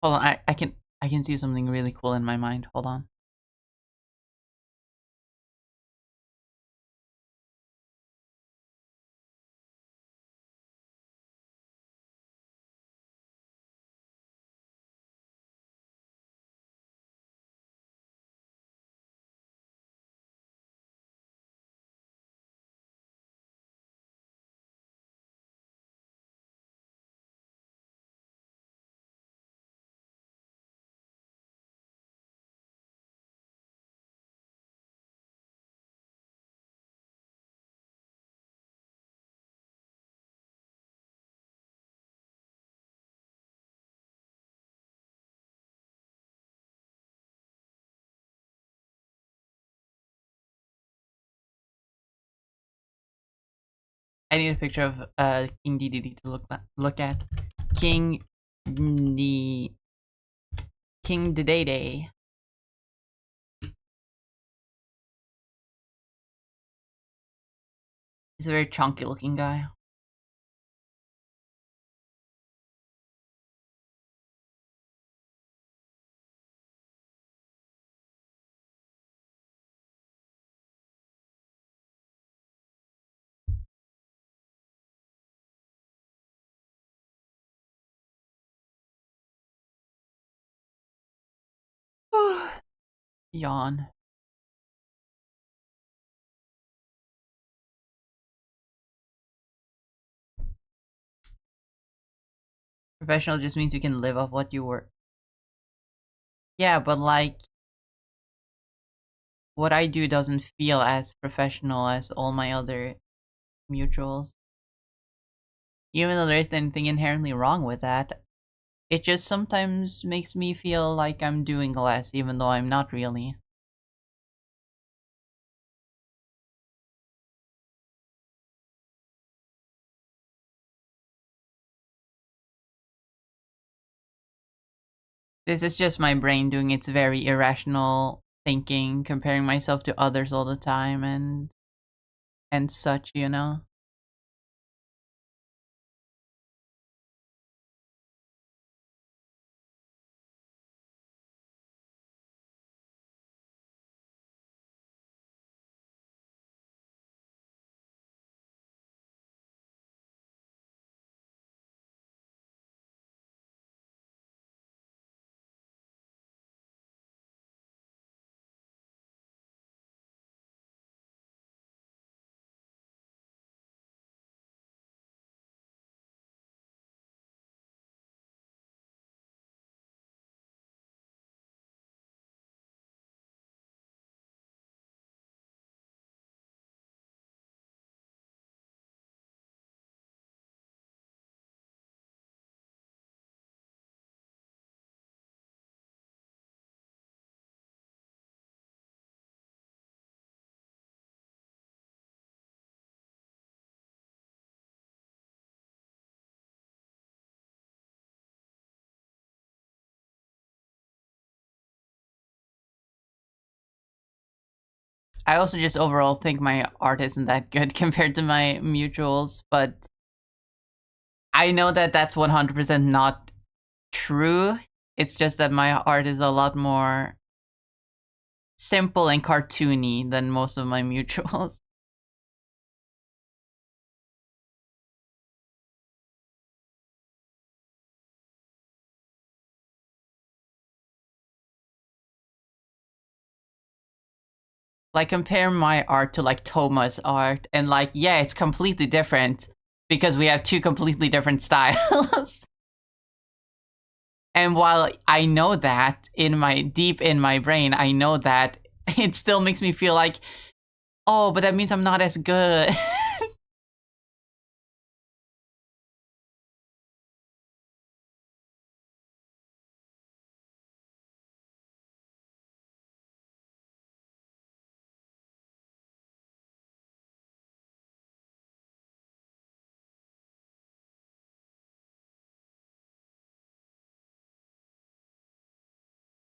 Hold on, I can see something really cool in my mind. Hold on. I need a picture of King DDD to look at. King D King Dedede. He's a very chunky looking guy. Yawn. Professional just means you can live off what you work. Yeah, but like, what I do doesn't feel as professional as all my other mutuals. Even though there isn't anything inherently wrong with that, it just sometimes makes me feel like I'm doing less, even though I'm not really. This is just my brain doing its very irrational thinking, comparing myself to others all the time and such, you know? I also just overall think my art isn't that good compared to my mutuals, but I know that that's 100% not true. It's just that my art is a lot more simple and cartoony than most of my mutuals. Like, compare my art to like Toma's art, and like, yeah, it's completely different because we have two completely different styles. And while I know that in my deep in my brain, I know that it still makes me feel like, oh, but that means I'm not as good.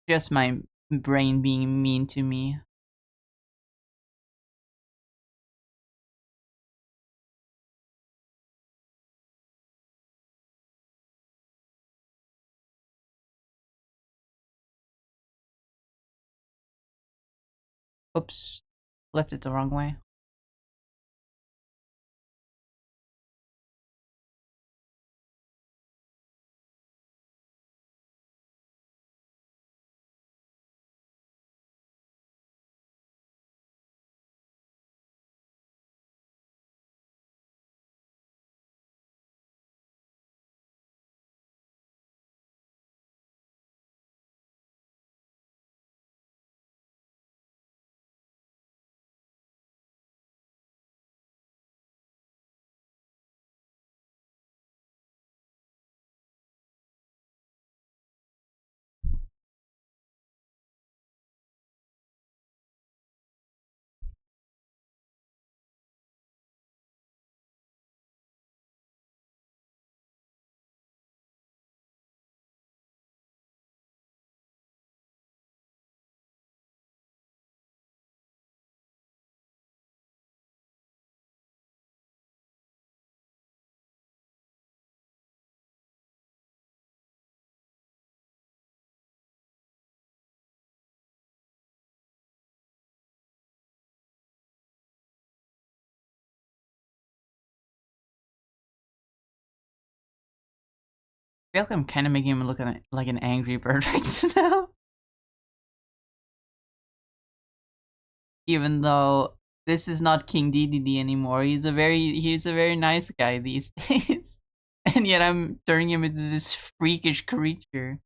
Just my brain being mean to me. Oops, flipped it the wrong way. I feel like I'm kind of making him look like an angry bird right now. Even though this is not King DDD anymore, he's a very nice guy these days, and yet I'm turning him into this freakish creature.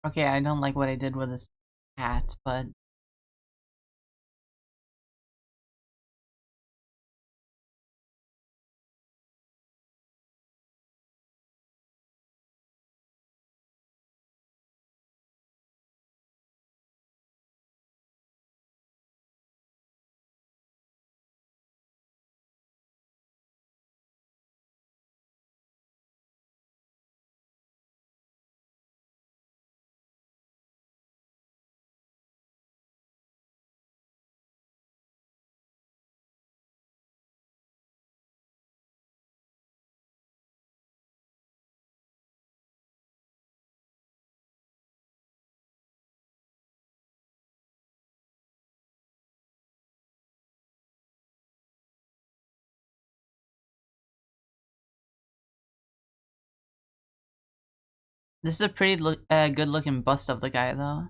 Okay, I don't like what I did with this hat, but This is a pretty good looking bust of the guy though.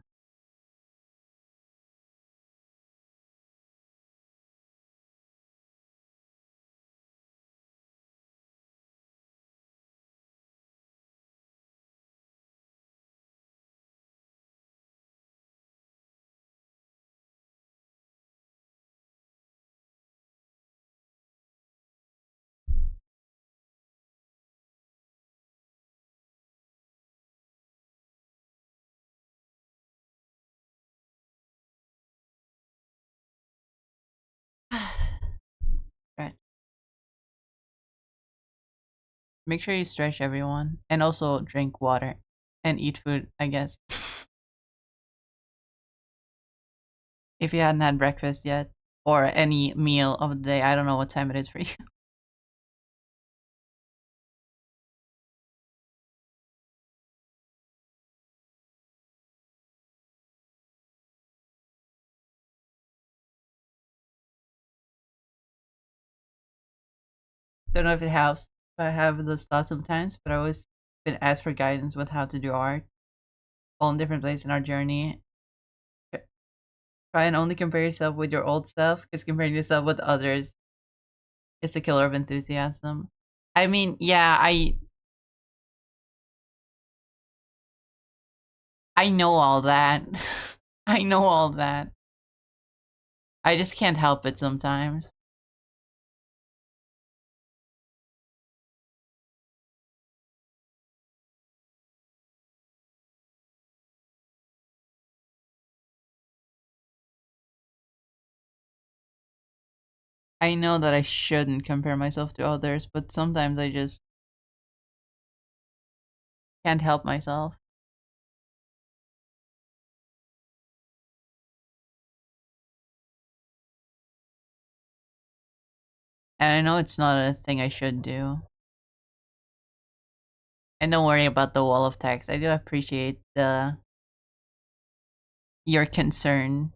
Right. Make sure you stretch, everyone, and also drink water and eat food, I guess. If you hadn't had breakfast yet, or any meal of the day, I don't know what time it is for you. Don't know if it helps, but I have those thoughts sometimes. But I always been asked for guidance with how to do art, all in different places in our journey. Try and only compare yourself with your old self, because comparing yourself with others is the killer of enthusiasm. I mean, yeah, I know all that. I know all that. I just can't help it sometimes. I know that I shouldn't compare myself to others, but sometimes I just can't help myself. And I know it's not a thing I should do. And don't worry about the wall of text. I do appreciate the your concern.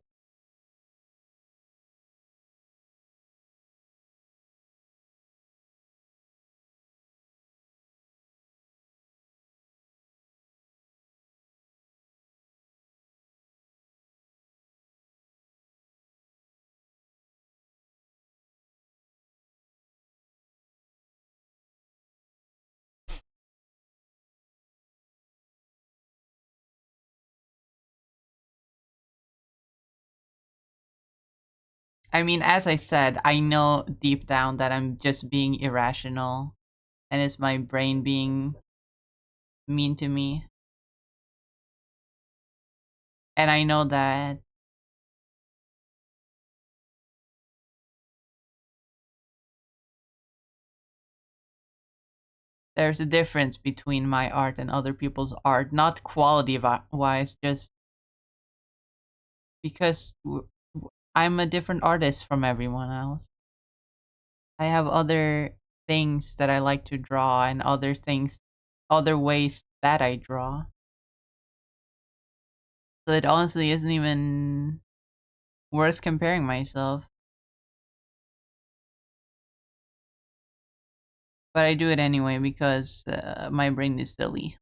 I mean, as I said, I know deep down that I'm just being irrational and it's my brain being mean to me. And I know that there's a difference between my art and other people's art, not quality wise, just because I'm a different artist from everyone else. I have other things that I like to draw and other things, other ways that I draw. So it honestly isn't even worth comparing myself. But I do it anyway because my brain is silly.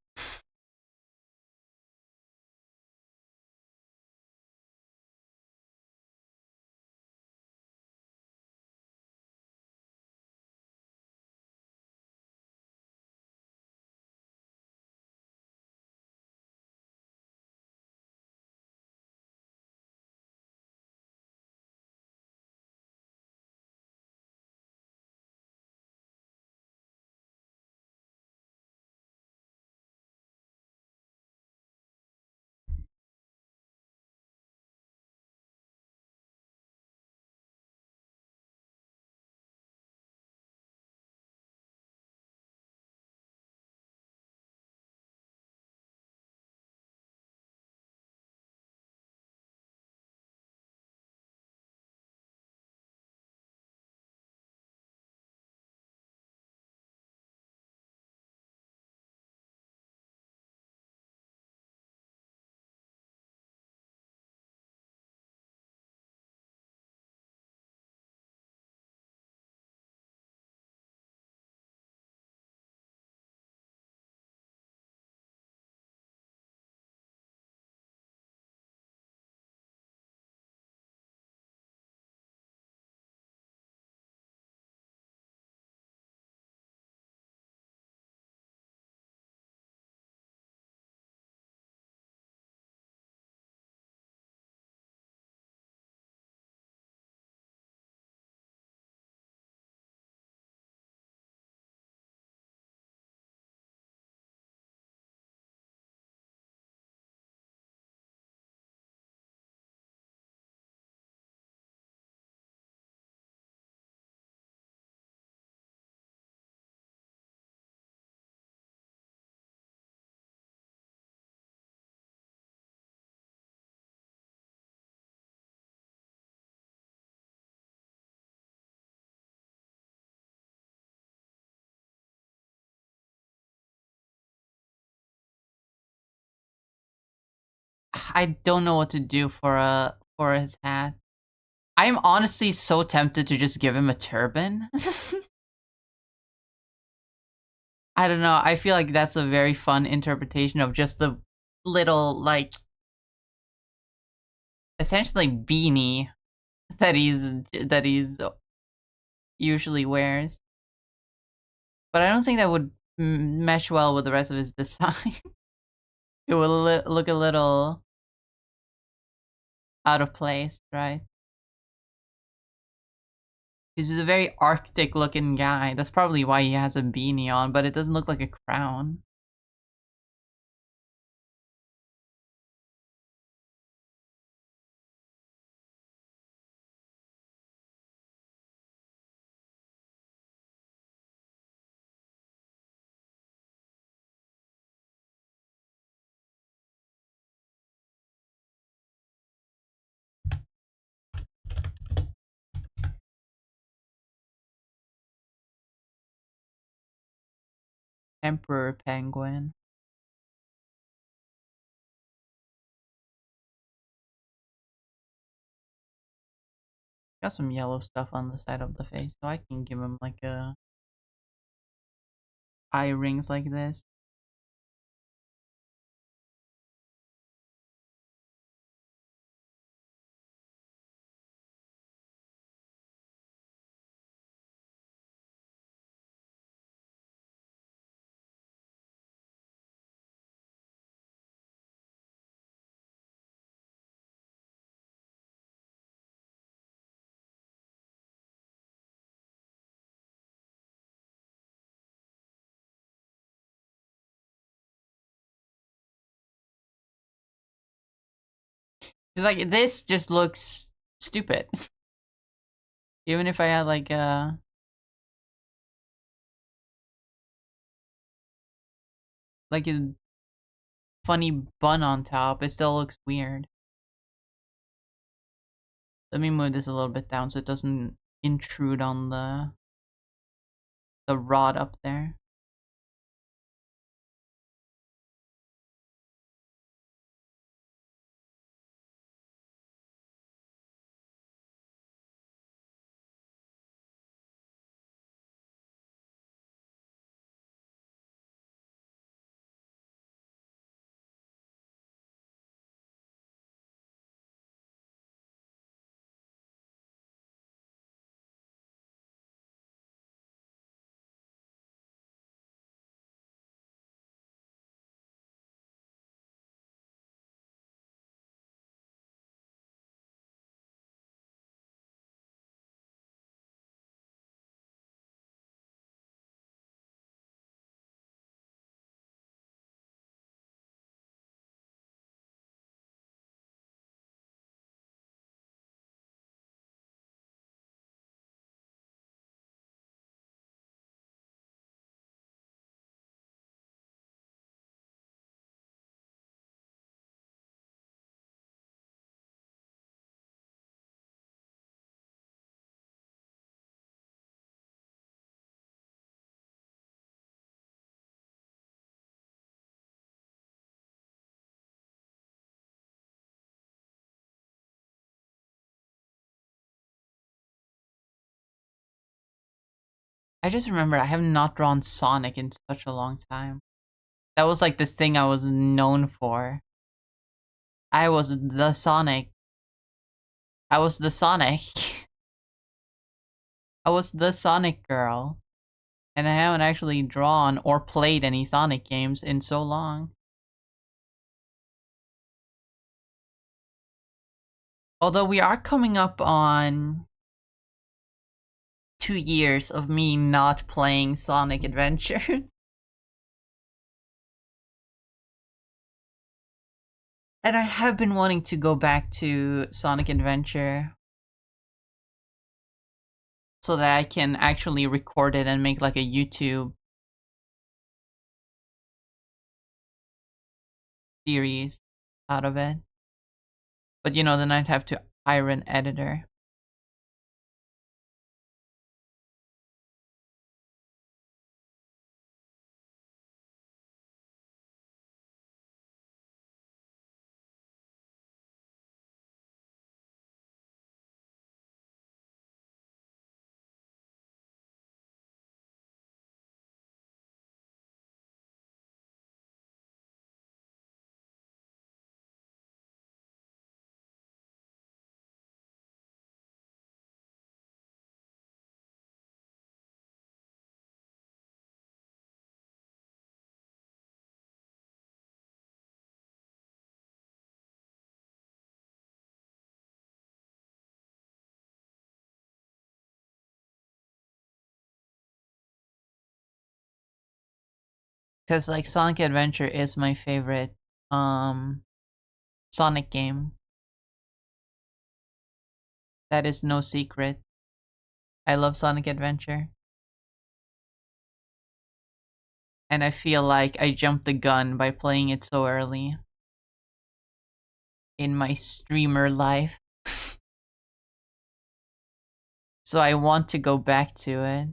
I don't know what to do for his hat. I'm honestly so tempted to just give him a turban. I don't know. I feel like that's a very fun interpretation of just a little, like, essentially beanie that he's usually wears. But I don't think that would mesh well with the rest of his design. It would look a little out of place, right? He's a very Arctic looking guy. That's probably why he has a beanie on, but it doesn't look like a crown. Emperor Penguin. Got some yellow stuff on the side of the face, so I can give him like a eye rings like this. Cause like this just looks stupid. Even if I had like his funny bun on top, it still looks weird. Let me move this a little bit down so it doesn't intrude on the rod up there. I just remember I have not drawn Sonic in such a long time. That was like the thing I was known for. I was the Sonic. I was the Sonic. I was the Sonic girl. And I haven't actually drawn or played any Sonic games in so long. Although we are coming up on 2 years of me not playing Sonic Adventure. And I have been wanting to go back to Sonic Adventure so that I can actually record it and make like a YouTube series out of it. But you know, then I'd have to hire an editor. Because like Sonic Adventure is my favorite Sonic game. That is no secret. I love Sonic Adventure. And I feel like I jumped the gun by playing it so early in my streamer life. So I want to go back to it.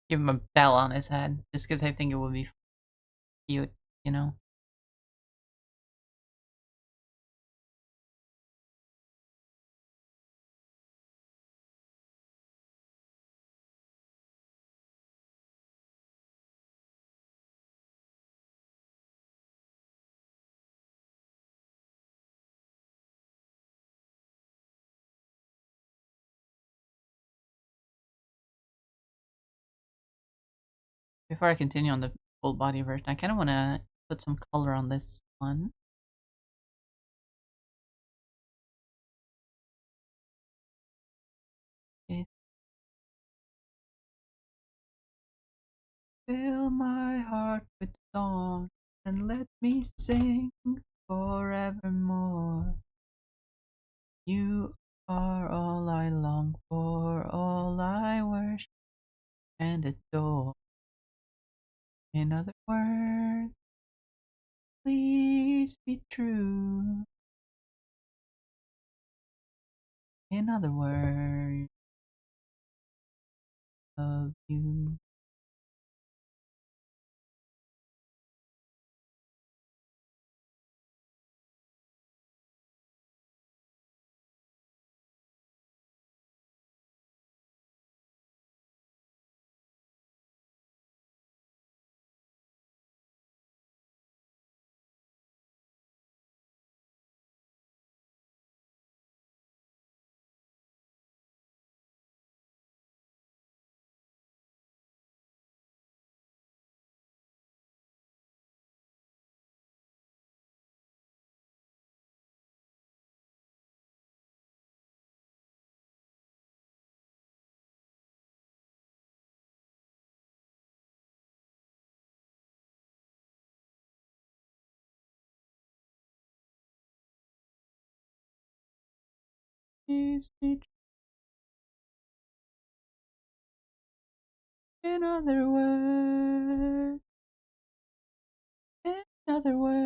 Give him a bell on his head, just because I think it would be cute, you know? Before I continue on the full body version, I kind of want to put some color on this one. Okay. Fill my heart with song and let me sing forevermore. You are all I long for, all I worship and adore. In other words, please be true. In other words, love you. Please be true. In other words, in other words.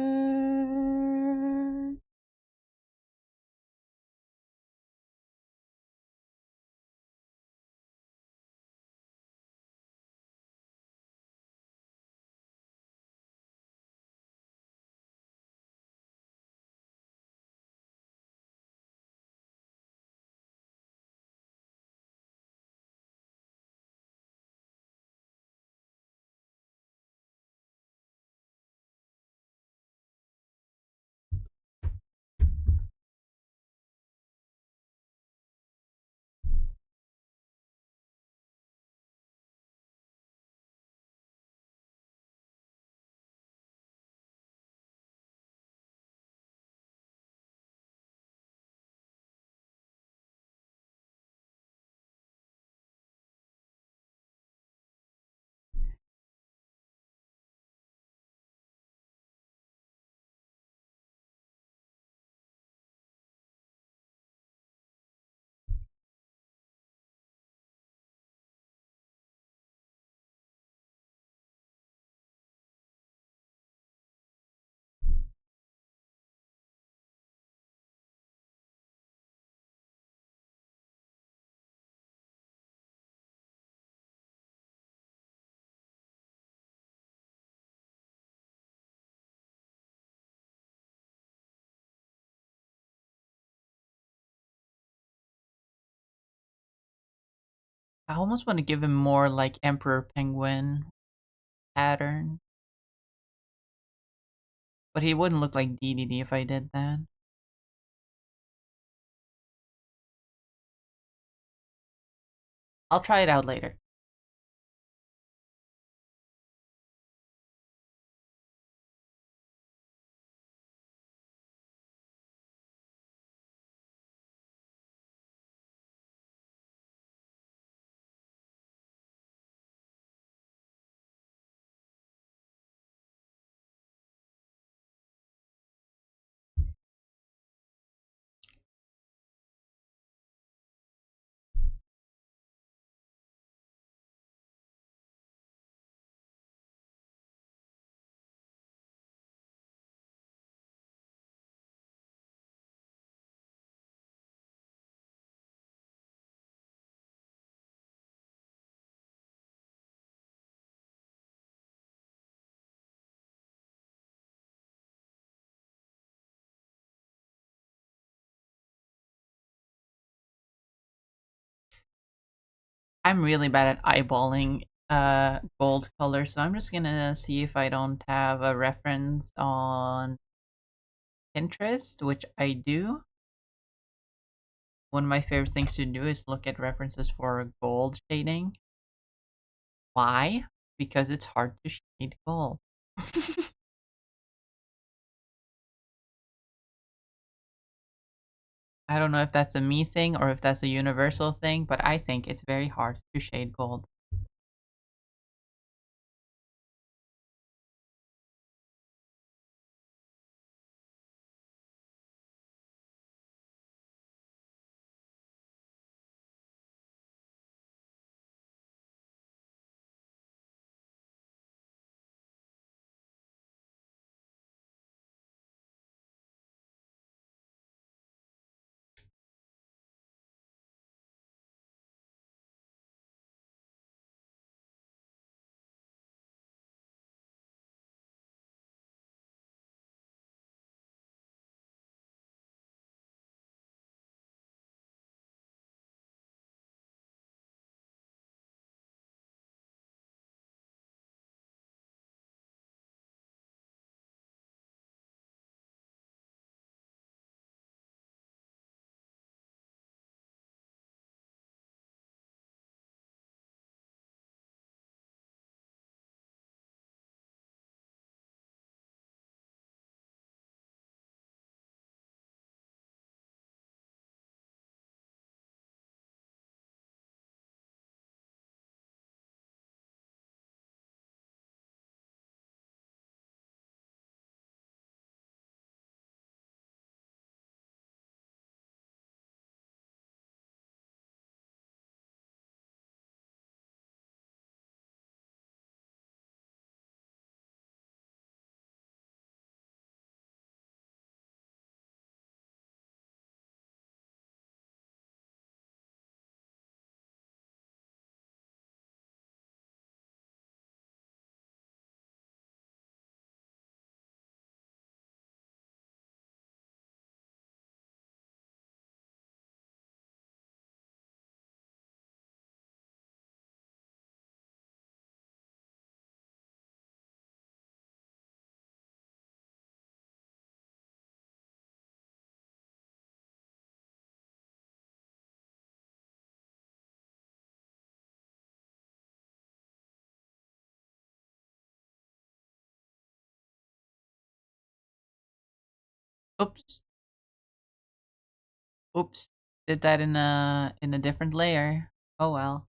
I almost want to give him more like Emperor Penguin pattern, but he wouldn't look like DDD if I did that. I'll try it out later. I'm really bad at eyeballing gold color, so I'm just gonna see if I don't have a reference on Pinterest, which I do. One of my favorite things to do is look at references for gold shading. Why? Because it's hard to shade gold. I don't know if that's a me thing or if that's a universal thing, but I think it's very hard to shade gold. Oops. Oops. Did that in a different layer. Oh well.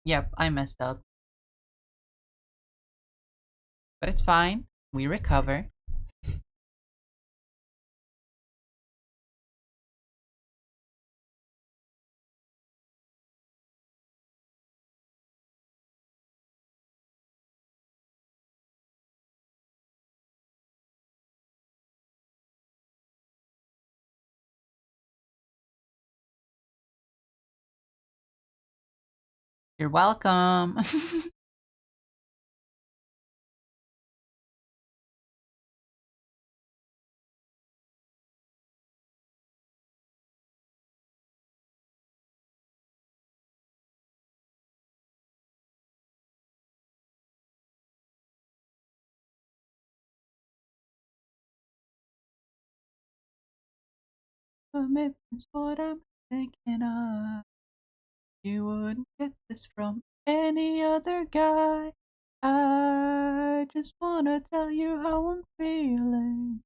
Yep, I messed up. But it's fine. We recover. You're welcome. Commitment's what I'm thinking of. You wouldn't get this from any other guy. I just wanna tell you how I'm feeling.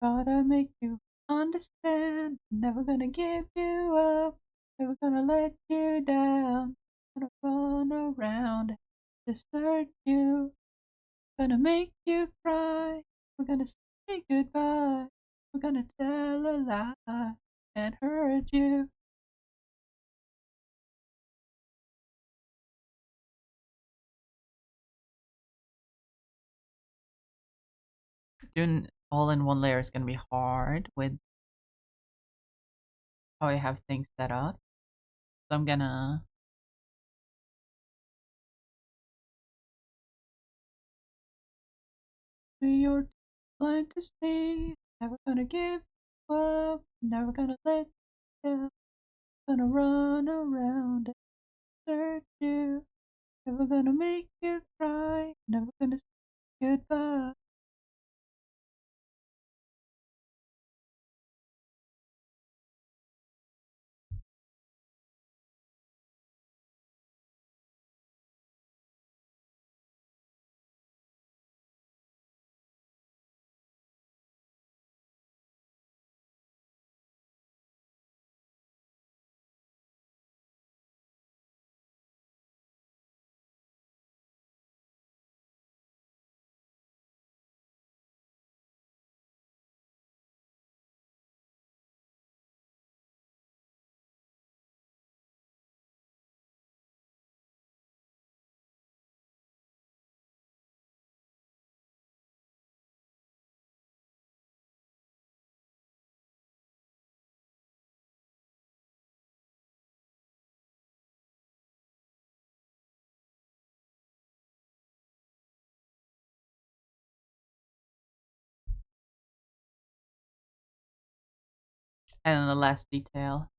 Gotta make you understand. Never gonna give you up. Never gonna let you down. Gonna run around, desert you. Gonna make you cry. We're gonna say goodbye. We're gonna tell a lie and hurt you. Doing all in one layer is gonna be hard with how I have things set up. So I'm gonna be your blind to see. Never gonna give up. Never gonna let you down. Gonna run around and search you. Never gonna make you cry. Never gonna say goodbye. And then the last detail.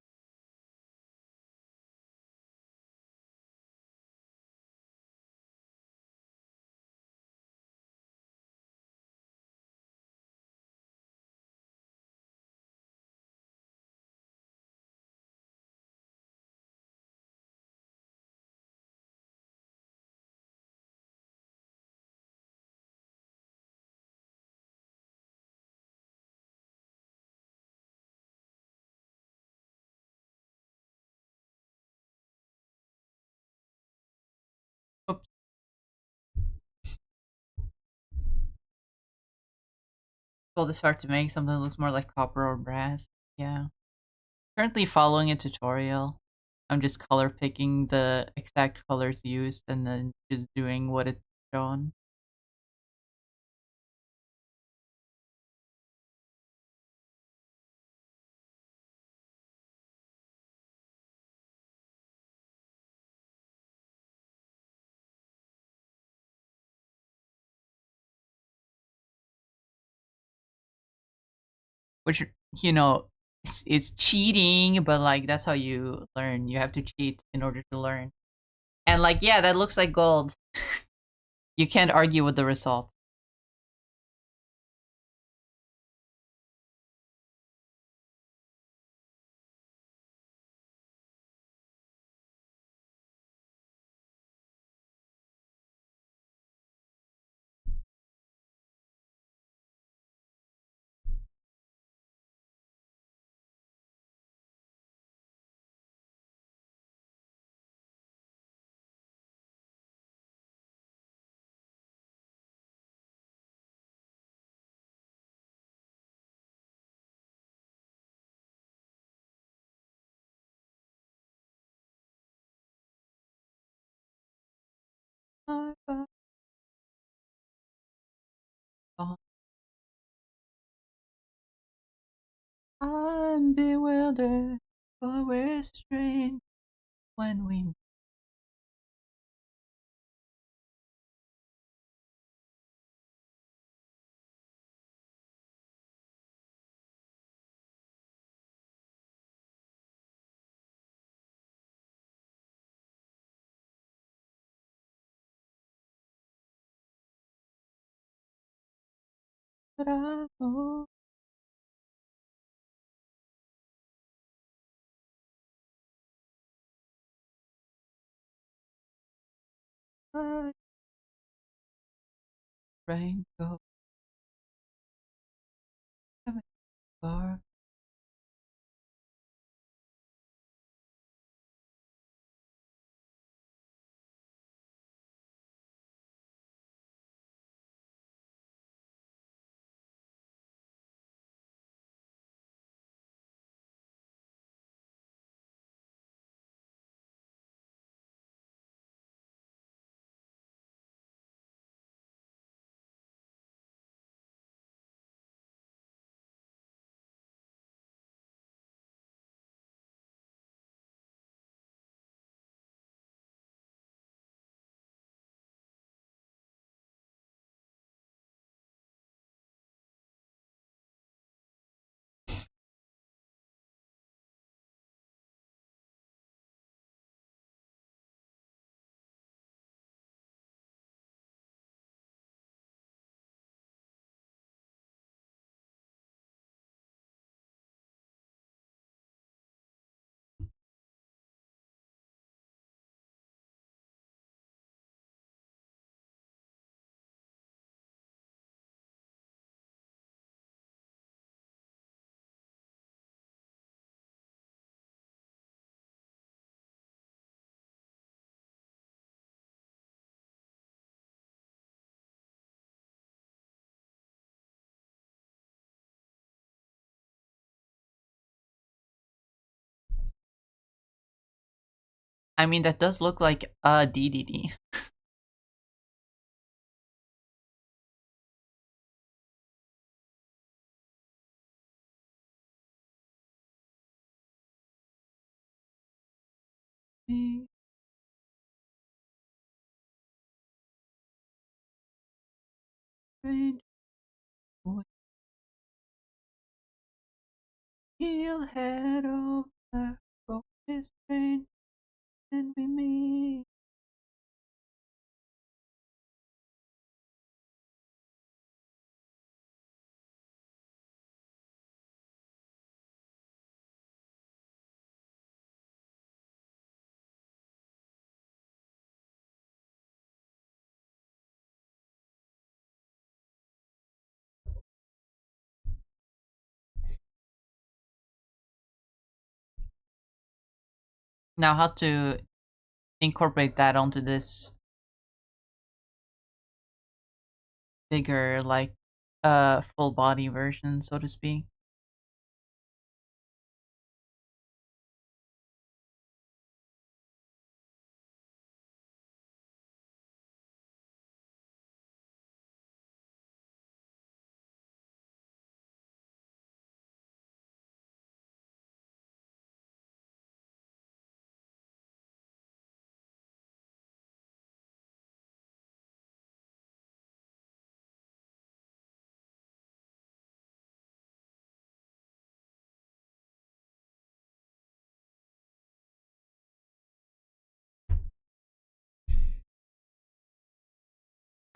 Gold is hard to make. Something that looks more like copper or brass. Yeah. Currently following a tutorial. I'm just color picking the exact colors used and then just doing what it's shown. Which, you know, it's cheating, but like that's how you learn. You have to cheat in order to learn. And like, yeah, that looks like gold. You can't argue with the results. I'm bewildered, but we're strange when we. But I hope I rainbow heaven far. I mean, that does look like a DDD. He'll head over, go his train, and we meet. Now, how to incorporate that onto this bigger, like, full body version, so to speak.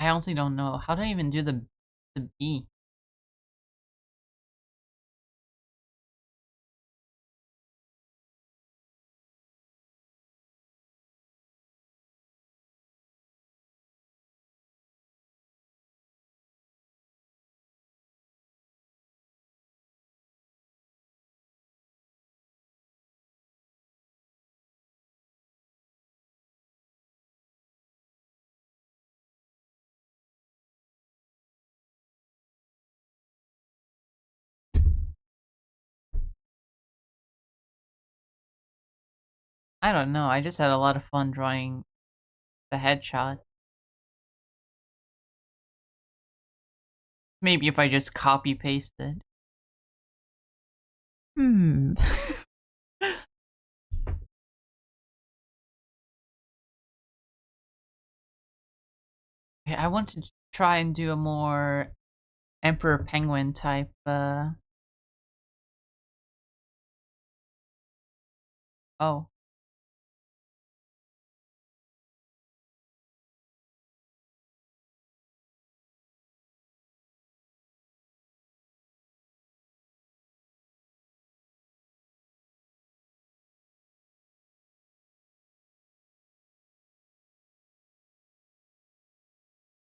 I honestly don't know. How do I even do the B? I don't know. I just had a lot of fun drawing the headshot. Maybe if I just copy pasted. Hmm. Okay, I want to try and do a more Emperor Penguin type. Oh,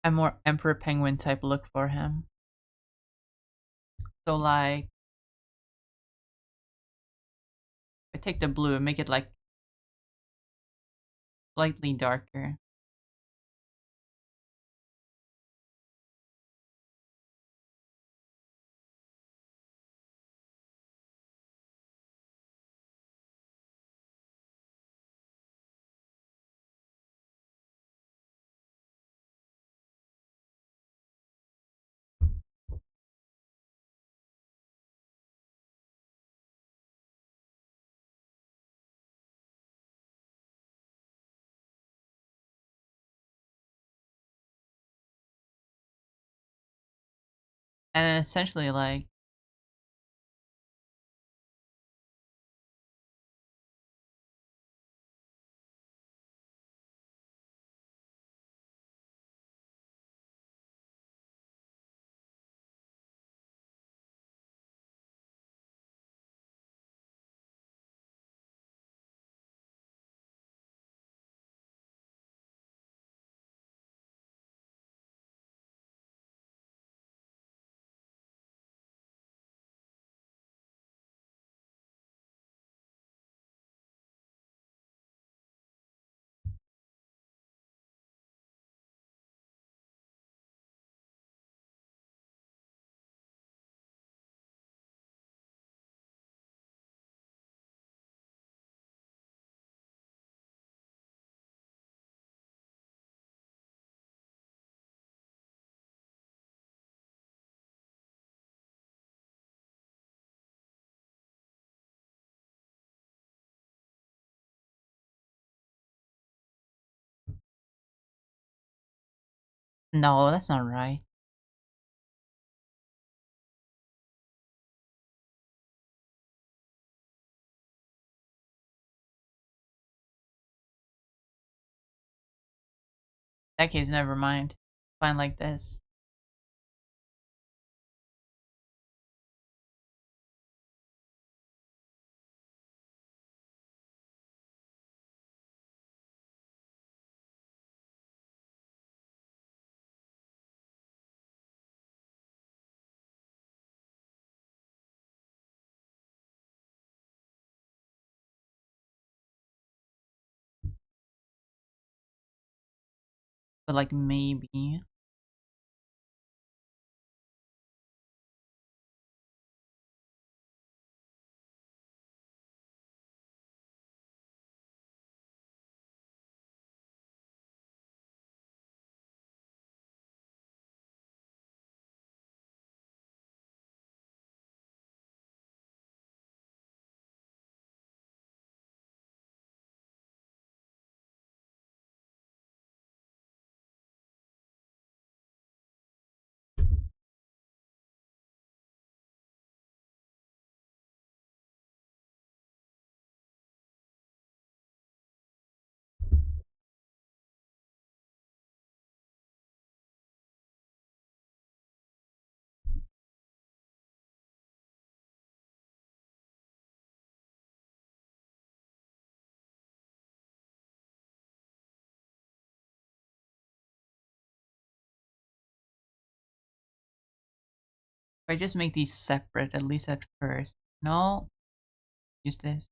a more Emperor Penguin type look for him. So like, I take the blue and make it like slightly darker. And then essentially like, no, that's not right. In that case, never mind. Fine like this. But like maybe. I just make these separate, at least at first. No, use this.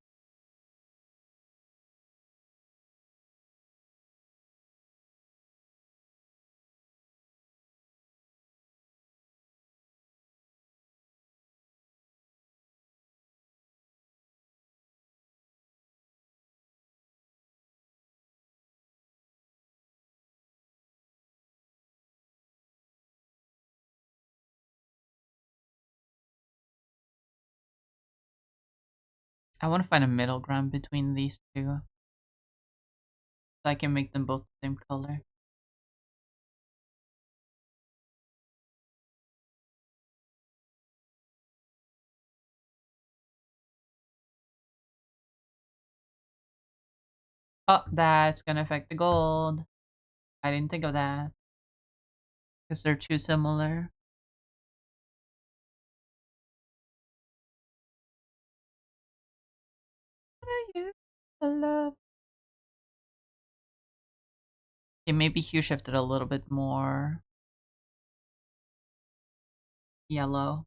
I want to find a middle ground between these two, so I can make them both the same color. Oh, that's gonna affect the gold. I didn't think of that. Because they're too similar. What are you? I love. Okay, maybe hue shifted a little bit more yellow.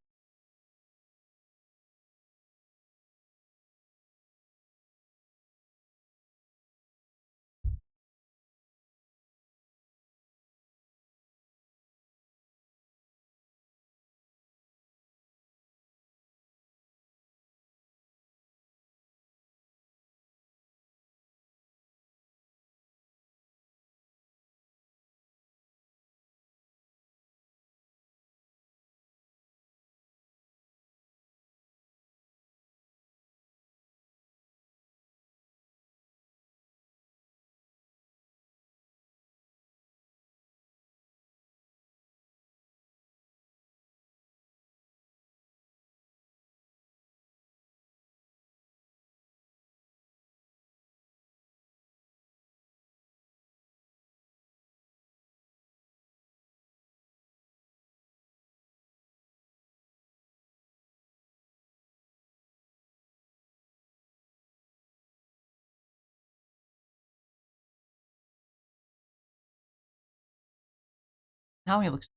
Now he looks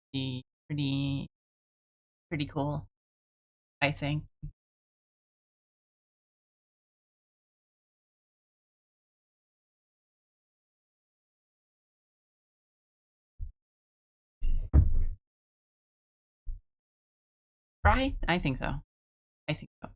pretty cool, I think. Right? I think so. I think so.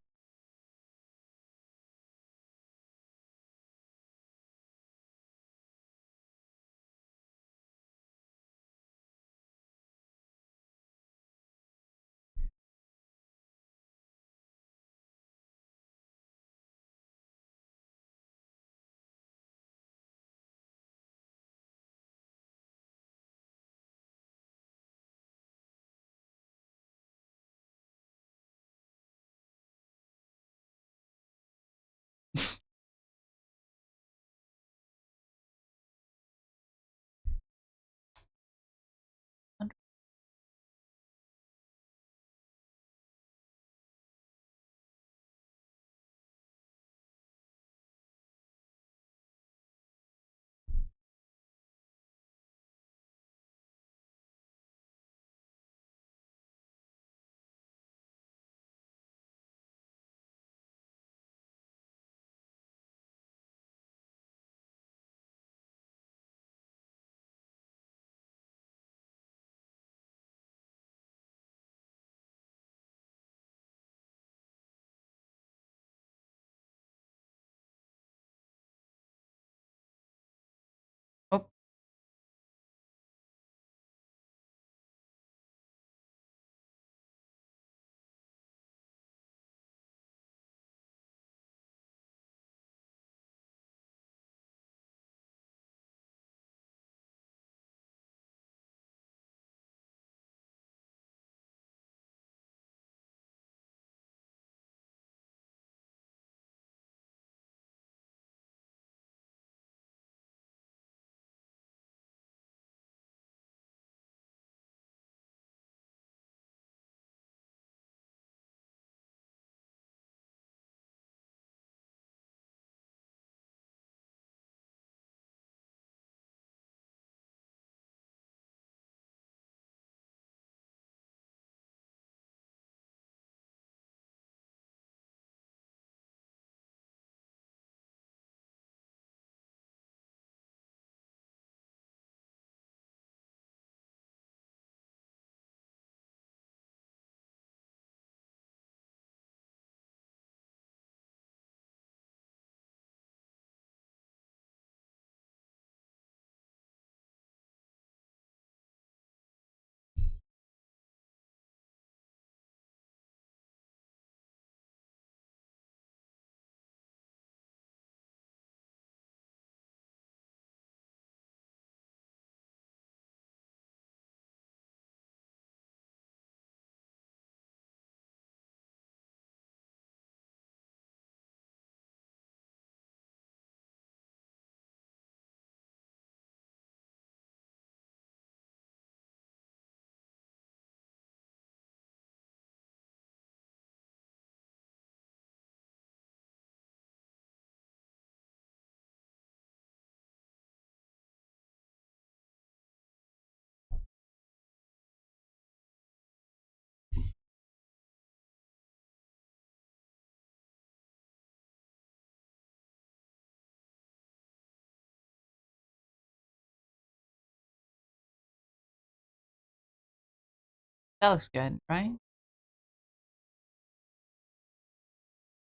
That looks good, right?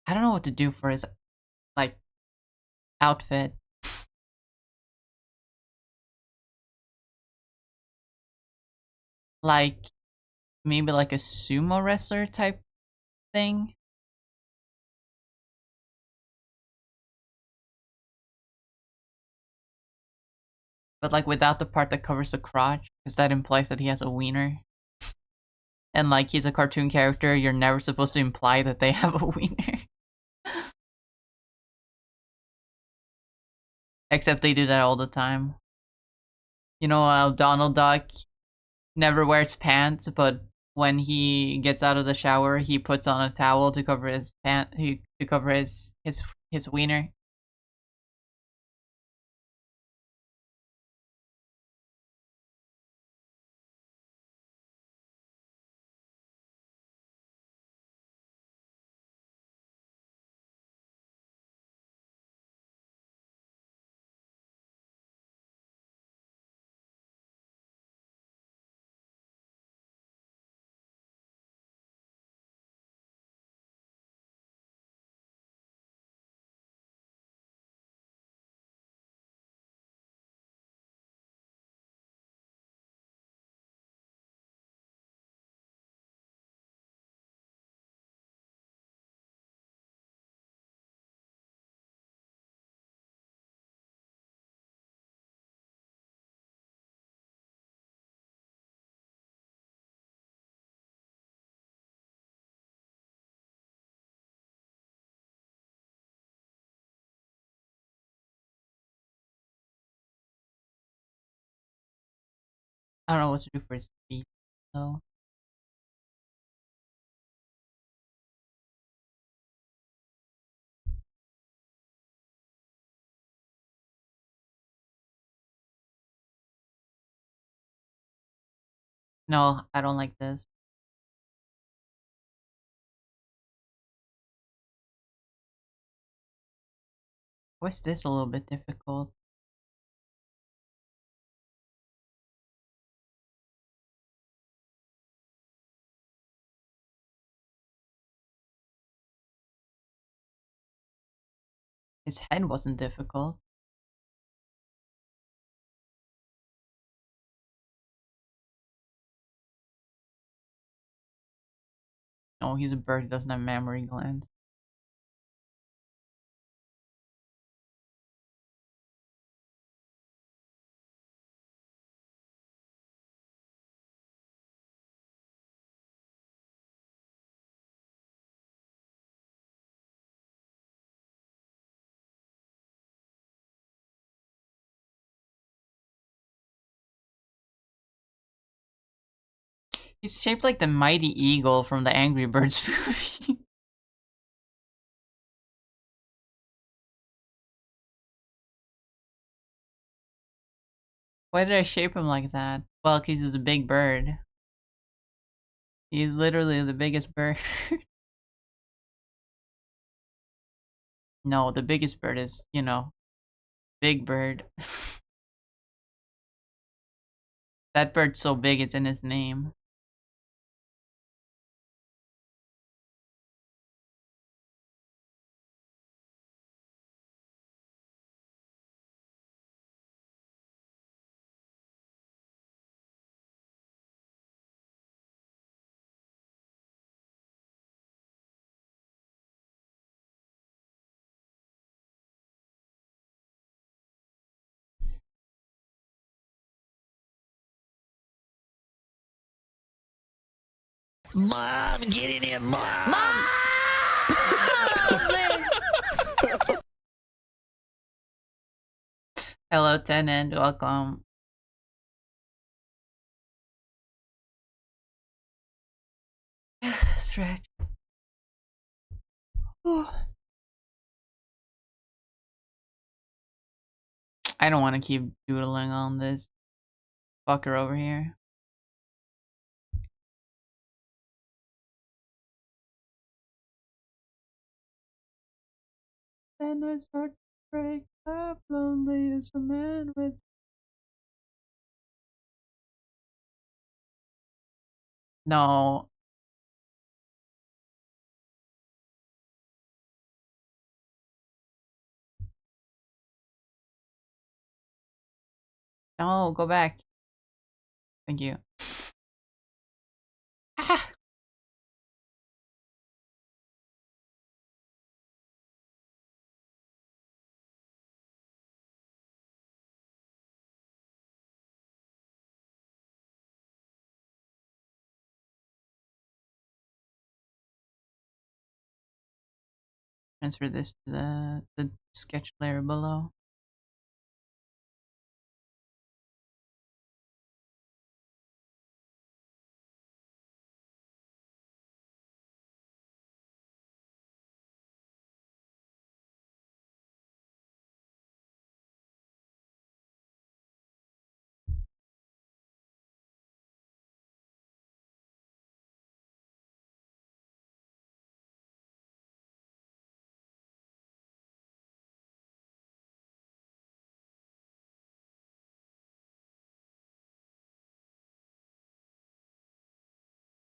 I don't know what to do for his like outfit. Like maybe like a sumo wrestler type thing. But like without the part that covers the crotch, because that implies that he has a wiener. And like he's a cartoon character, you're never supposed to imply that they have a wiener. Except they do that all the time. You know, Donald Duck never wears pants, but when he gets out of the shower, he puts on a towel to cover his to cover his wiener. I don't know what to do for his feet, so no, I don't like this. What's this a little bit difficult? His head wasn't difficult. No, he's a bird, he doesn't have mammary glands. He's shaped like the mighty eagle from the Angry Birds movie. Why did I shape him like that? Well, because he's a big bird. He's literally the biggest bird. No, the biggest bird is, you know, Big Bird. That bird's so big it's in his name. Mom, get in here, Mom! Hello, tenant. Welcome. Stretch. I don't want to keep doodling on this fucker over here. Then I start to break up, lonely as a man with No. No, go back. Thank you. Transfer this to the sketch layer below.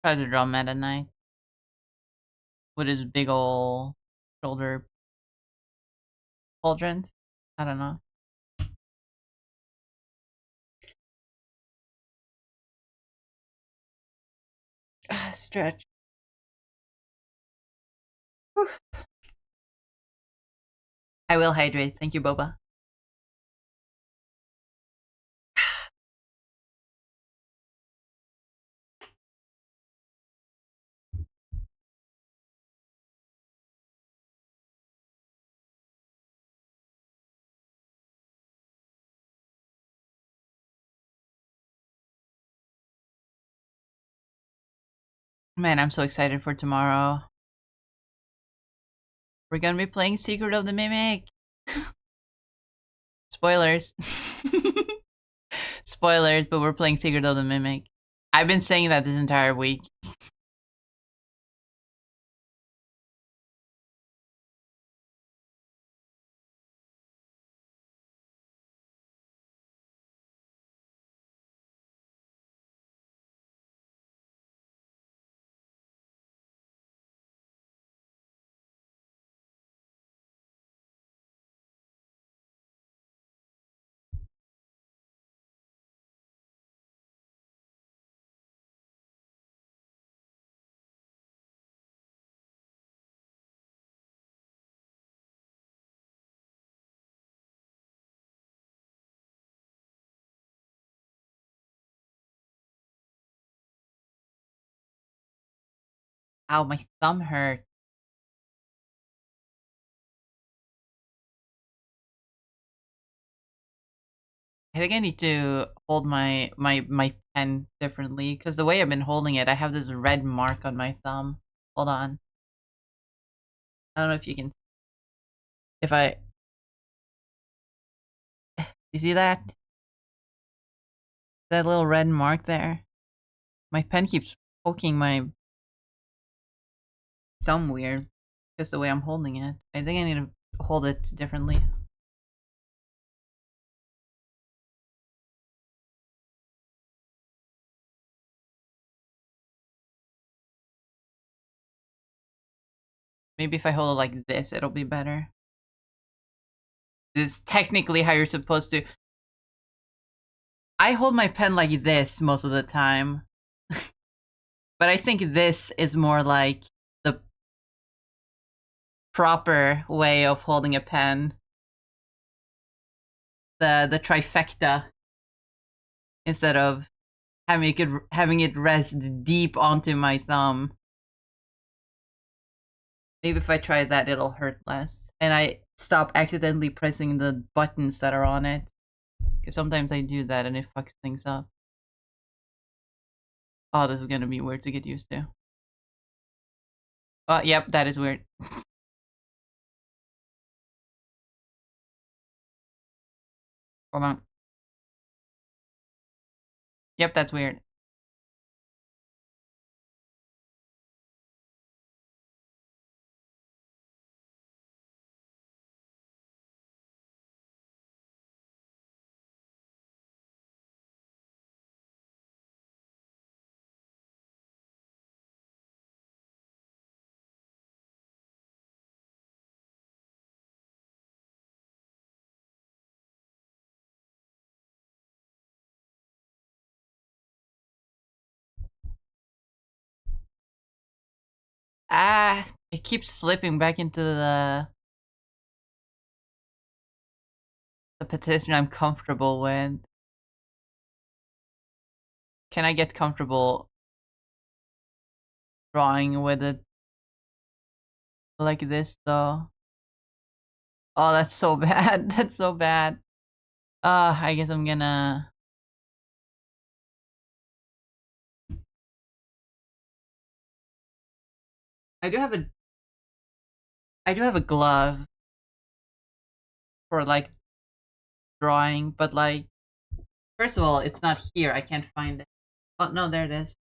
Try to draw Meta Knight with his big ol' shoulder pauldrons. I don't know. Stretch. Whew. I will hydrate. Thank you, Boba. Man, I'm so excited for tomorrow. We're gonna be playing Secret of the Mimic. Spoilers. Spoilers, but we're playing Secret of the Mimic. I've been saying that this entire week. Ow, my thumb hurt. I think I need to hold my pen differently because the way I've been holding it, I have this red mark on my thumb. Hold on. I don't know if you can. If I, you see that? That little red mark there? My pen keeps poking my thumb weird because the way I'm holding it. I think I need to hold it differently. Maybe if I hold it like this, it'll be better. This is technically how you're supposed to. I hold my pen like this most of the time. But I think this is more like the proper way of holding a pen. The trifecta. Instead of having it rest deep onto my thumb. Maybe if I try that, it'll hurt less. And I stop accidentally pressing the buttons that are on it. Because sometimes I do that and it fucks things up. Oh, this is gonna be weird to get used to. Oh, yep, that is weird. Hold on. Yep, that's weird. It keeps slipping back into the position I'm comfortable with. Can I get comfortable drawing with it like this though? Oh, that's so bad. That's so bad. I guess I'm gonna. I do have a. I do have a glove for like drawing, but like, first of all, it's not here. I can't find it. Oh no, there it is.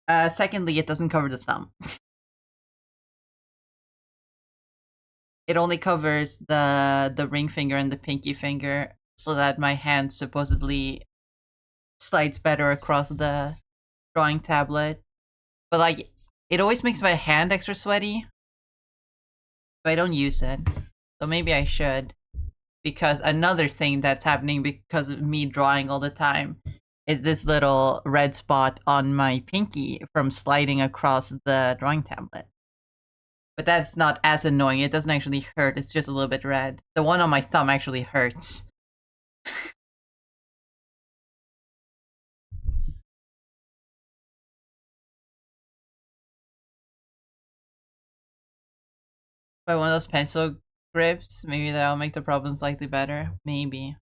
Secondly, it doesn't cover the thumb. It only covers the ring finger and the pinky finger, so that my hand supposedly slides better across the drawing tablet. But like, it always makes my hand extra sweaty, so I don't use it. So maybe I should, because another thing that's happening because of me drawing all the time is this little red spot on my pinky from sliding across the drawing tablet. But that's not as annoying. It doesn't actually hurt. It's just a little bit red. The one on my thumb actually hurts. By one of those pencil grips, maybe that'll make the problem slightly better. Maybe.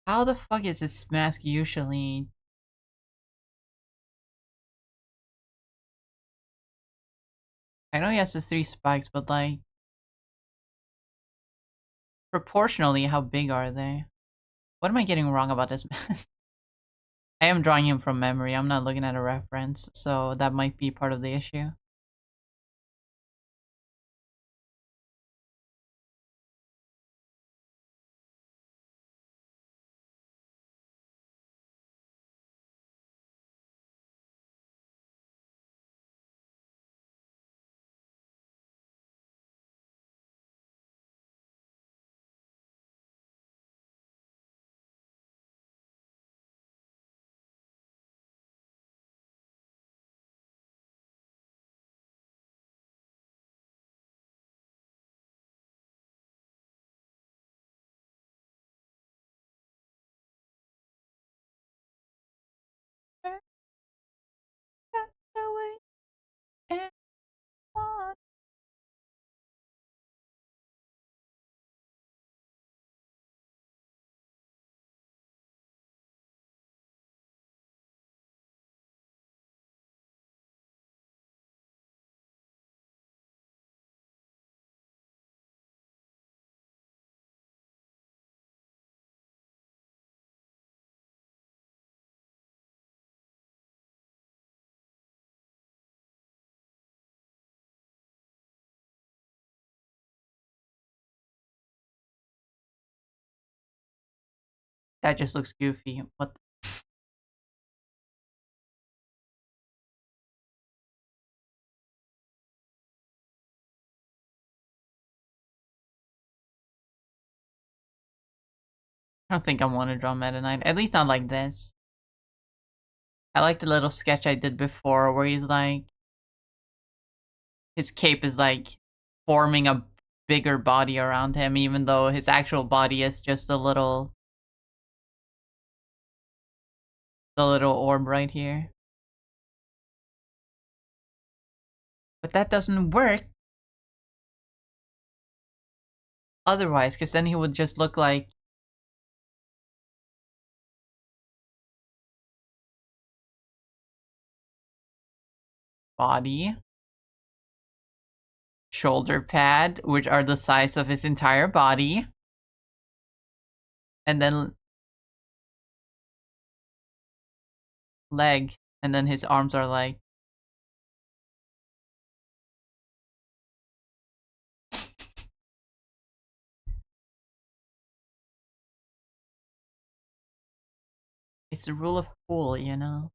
How the fuck is this mask usually? I know he has the 3 spikes, but like, proportionally, how big are they? What am I getting wrong about this mask? I am drawing him from memory. I'm not looking at a reference, so that might be part of the issue. That just looks goofy. What? I don't think I want to draw Meta Knight. At least not like this. I like the little sketch I did before where he's like, his cape is like forming a bigger body around him, even though his actual body is just the little orb right here. But that doesn't work otherwise, because then he would just look like body, shoulder pad, which are the size of his entire body, and then leg, and then his arms are like it's the rule of cool, you know?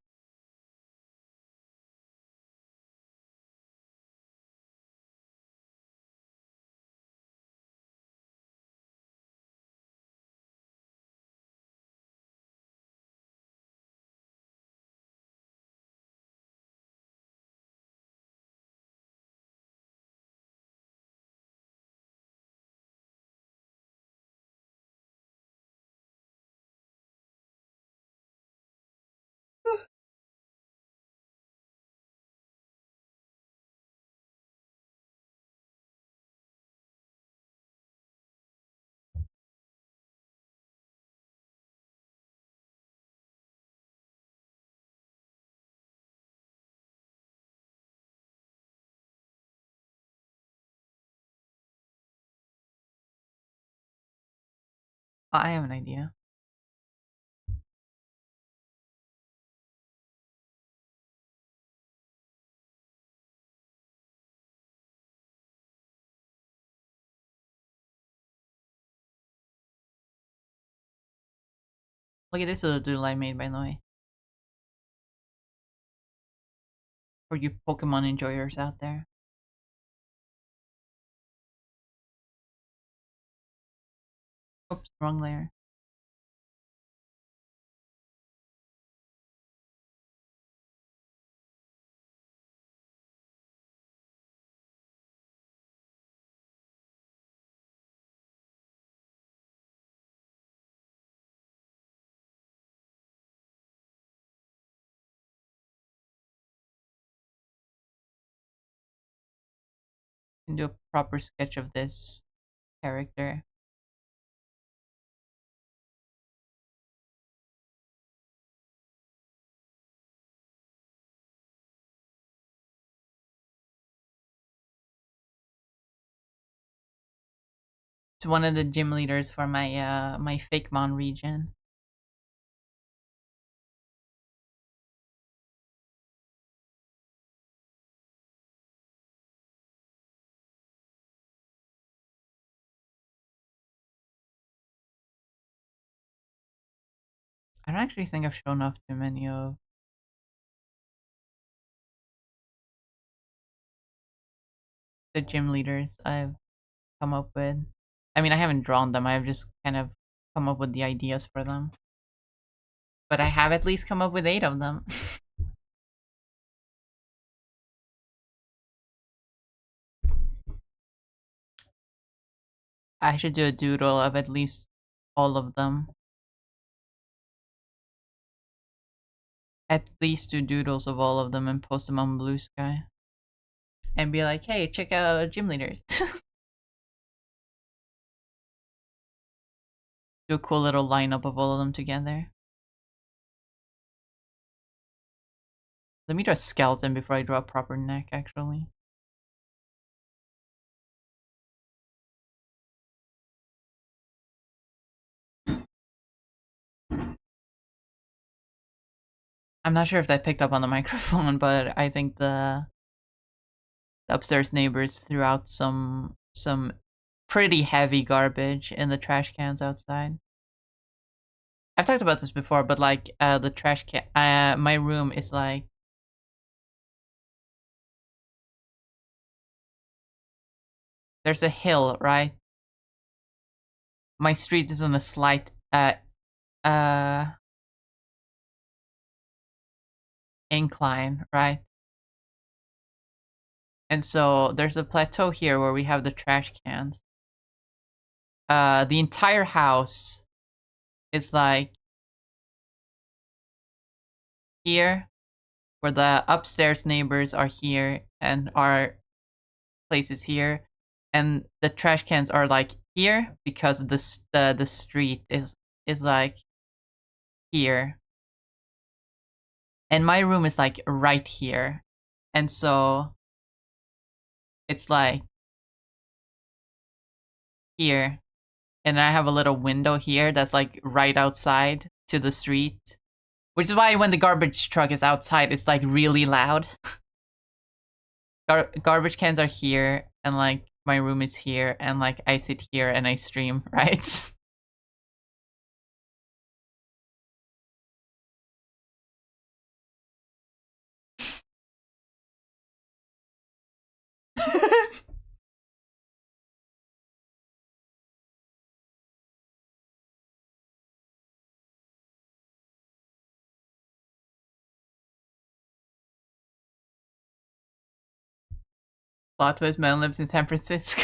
Oh, I have an idea. Look at this little doodle I made, by the way. For you Pokemon enjoyers out there. Oops, wrong layer. Can do a proper sketch of this character. It's one of the gym leaders for my my Fakemon region. I don't actually think I've shown off too many of the gym leaders I've come up with. I mean, I haven't drawn them, I've just kind of come up with the ideas for them. But I have at least come up with 8 of them. I should do a doodle of at least all of them. At least 2 doodles of all of them and post them on Bsky. And be like, hey, check out gym leaders. Do a cool little lineup of all of them together. Let me draw a skeleton before I draw a proper neck, actually. I'm not sure if that picked up on the microphone, but I think the upstairs neighbors threw out some pretty heavy garbage in the trash cans outside. I've talked about this before, but like the trash can, my room is like there's a hill, right? My street is on a slight uh incline, right? And so there's a plateau here where we have the trash cans. The entire house is like here, where the upstairs neighbors are here and our place is here, and the trash cans are like here because the street is like here, and my room is like right here, and so it's like here, and I have a little window here that's like right outside to the street, which is why when the garbage truck is outside, it's like really loud. Garbage cans are here, and like my room is here, and like I sit here and I stream, right? Plot twist: man lives in San Francisco.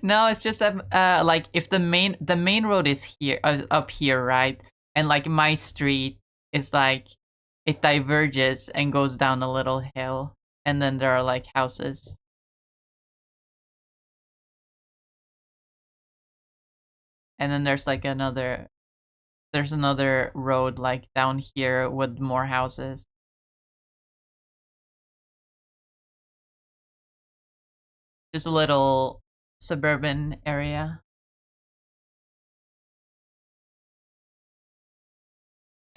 No, it's just that like if the main road is here up here, right? And like my street is like it diverges and goes down a little hill, and then there are like houses. And then there's like another road like down here with more houses. Just a little suburban area.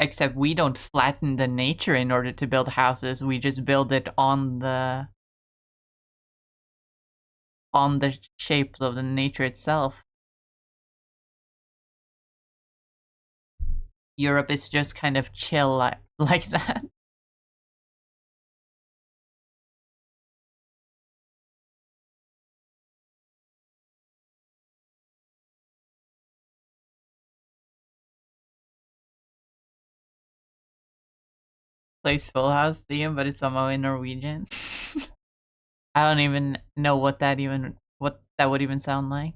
Except we don't flatten the nature in order to build houses. We just build it on the shapes of the nature itself. Europe is just kind of chill like that. Plays Full House theme, but it's somehow in Norwegian. I don't even know what that would even sound like.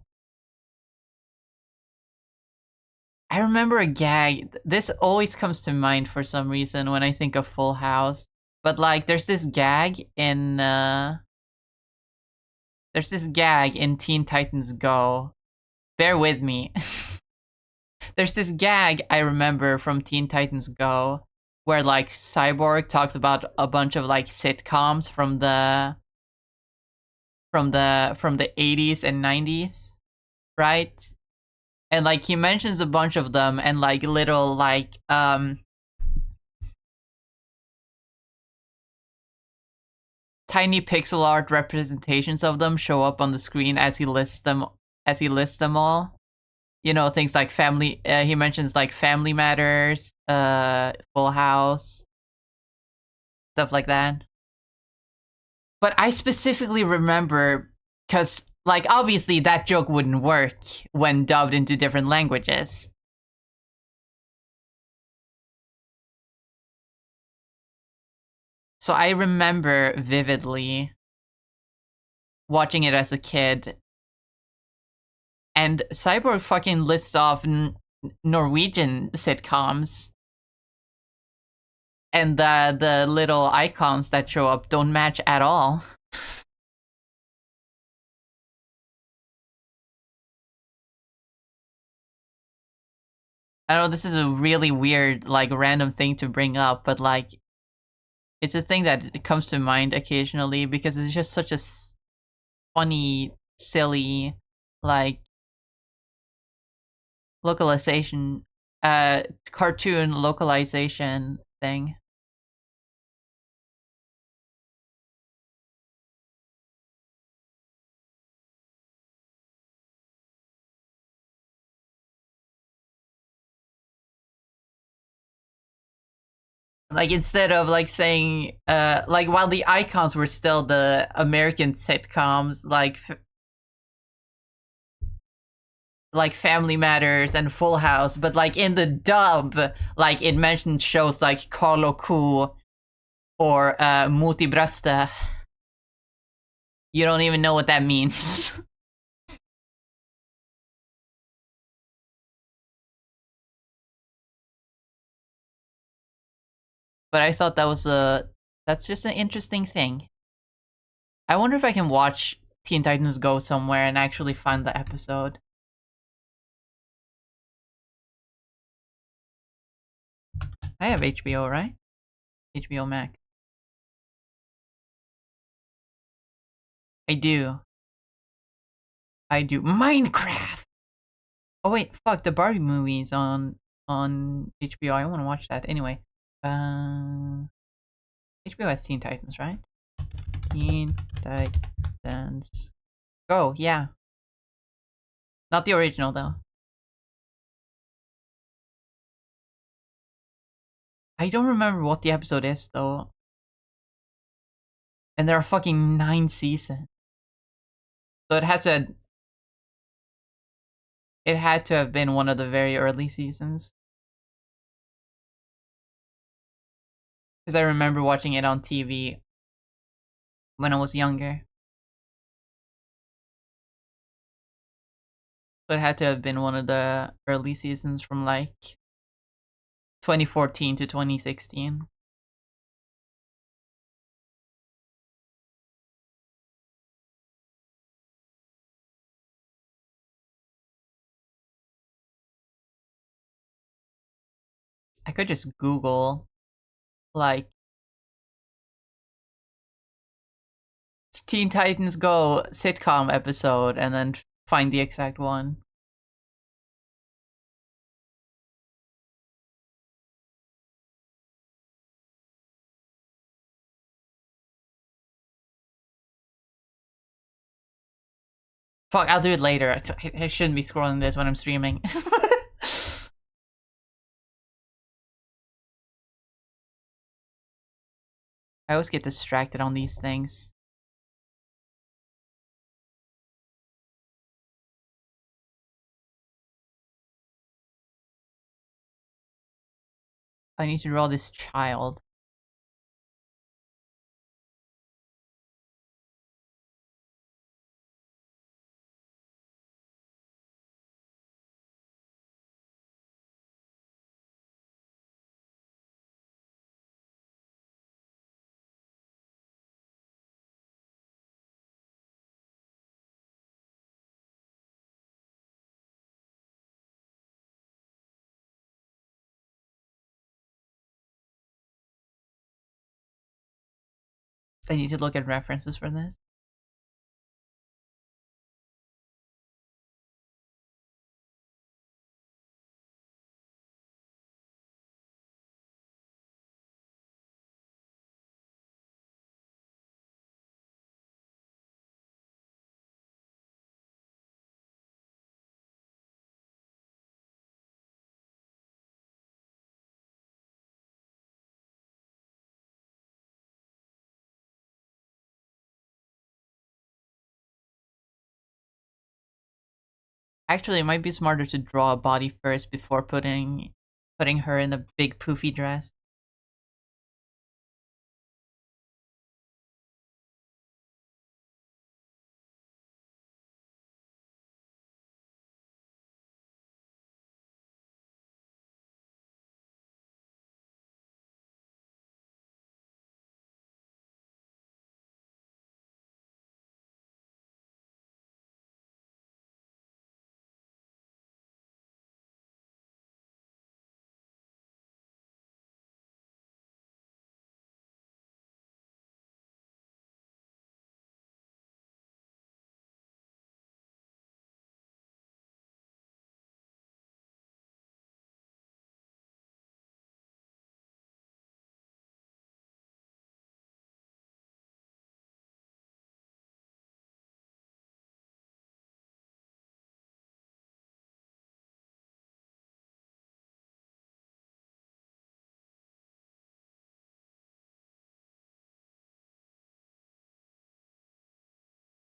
I remember a gag. This always comes to mind for some reason when I think of Full House. But like there's this gag in Teen Titans Go. Bear with me. There's this gag I remember from Teen Titans Go where like Cyborg talks about a bunch of like sitcoms from the 80s and 90s, right? And like he mentions a bunch of them, and like little like tiny pixel art representations of them show up on the screen as he lists them all. You know, things like family. He mentions like Family Matters, Full House, stuff like that. But I specifically remember because, like, obviously that joke wouldn't work when dubbed into different languages. So I remember vividly watching it as a kid, and Cyborg fucking lists off Norwegian sitcoms, and the little icons that show up don't match at all. I know this is a really weird, like, random thing to bring up, but like, it's a thing that comes to mind occasionally because it's just such a funny, silly, like, localization, cartoon localization thing. Like instead of like saying, like while the icons were still the American sitcoms, like Family Matters and Full House, but like in the dub, like it mentioned shows like Carlo Ku or Mot I bröstet. You don't even know what that means. But I thought that was that's just an interesting thing. I wonder if I can watch Teen Titans Go somewhere and actually find the episode. I have HBO, right? HBO Max. I do. I do. Minecraft. Oh wait, fuck, the Barbie movie's on HBO. I want to watch that anyway. Uh, HBO has Teen Titans, right? Teen Titans Go. Yeah, not the original though. I don't remember what the episode is though. And there are fucking 9 seasons. So it had to have been one of the very early seasons. Because I remember watching it on TV when I was younger. So it had to have been one of the early seasons from like 2014 to 2016. I could just Google like Teen Titans Go sitcom episode and then find the exact one. Fuck, I'll do it later. I shouldn't be scrolling this when I'm streaming. I always get distracted on these things. I need to draw this child. I need to look at references for this. Actually, it might be smarter to draw a body first before putting her in a big poofy dress.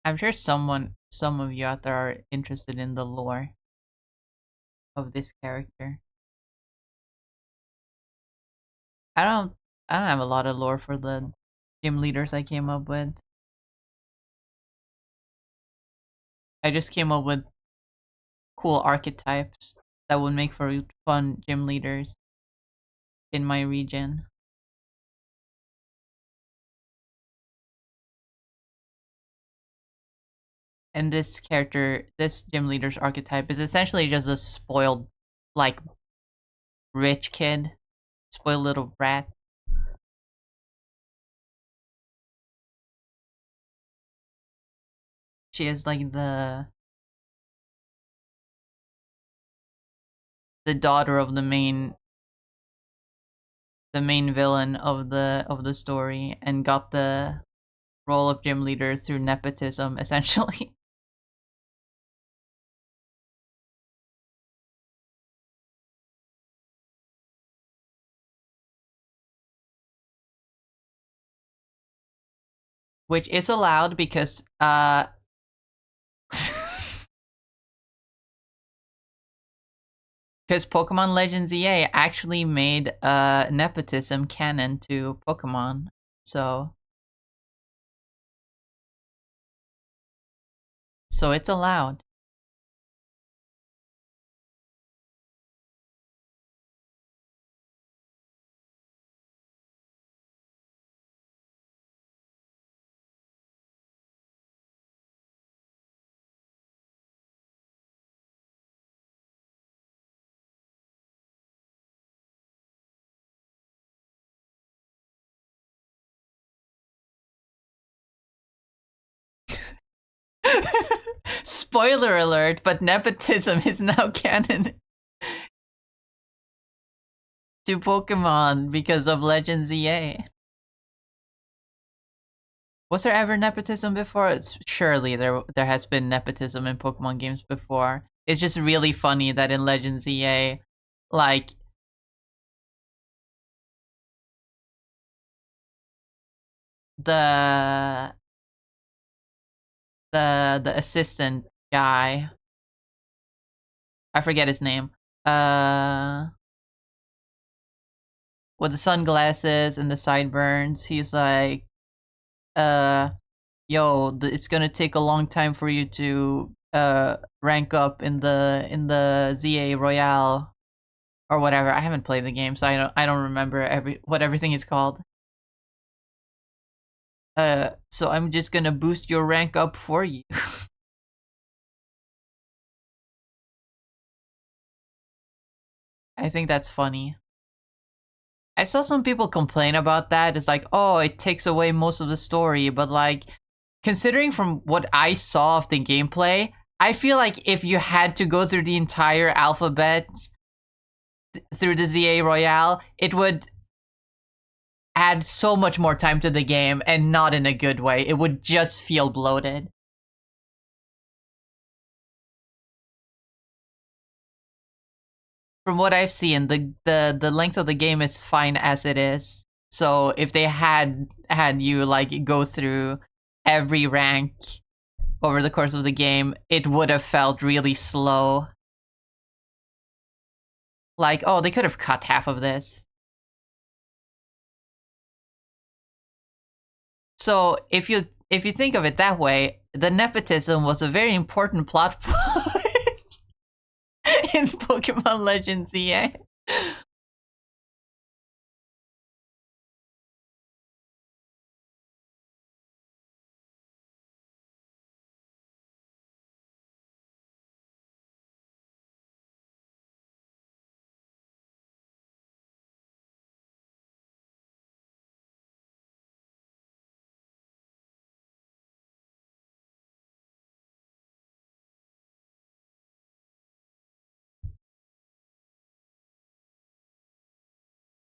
I'm sure some of you out there are interested in the lore of this character. I don't I don't have a lot of lore for the gym leaders I came up with. I just came up with cool archetypes that would make for fun gym leaders in my region. And this character, this gym leader's archetype, is essentially just a spoiled, like, rich kid, spoiled little brat. She is like the daughter of the main villain of the story, and got the role of gym leader through nepotism, essentially. Which is allowed because because Pokemon Legends EA actually made nepotism canon to Pokemon. So it's allowed. Spoiler alert, but nepotism is now canon to Pokemon because of Legends EA. Was there ever nepotism before? Surely there has been nepotism in Pokemon games before. It's just really funny that in Legends EA, like, the the assistant guy, I forget his name, with the sunglasses and the sideburns, he's like, yo, it's gonna take a long time for you to rank up in the ZA Royale or whatever. I haven't played the game, so I don't remember what everything is called. So I'm just gonna boost your rank up for you. I think that's funny. I saw some people complain about that. It's like, oh, it takes away most of the story, but like, considering from what I saw of the gameplay, I feel like if you had to go through the entire alphabet through the ZA Royale, it would add so much more time to the game, and not in a good way. It would just feel bloated. From what I've seen, the length of the game is fine as it is. So if they had you like go through every rank over the course of the game, it would have felt really slow. Like, oh, they could have cut half of this. So if you think of it that way, the nepotism was a very important plot point in Pokemon Legends EA.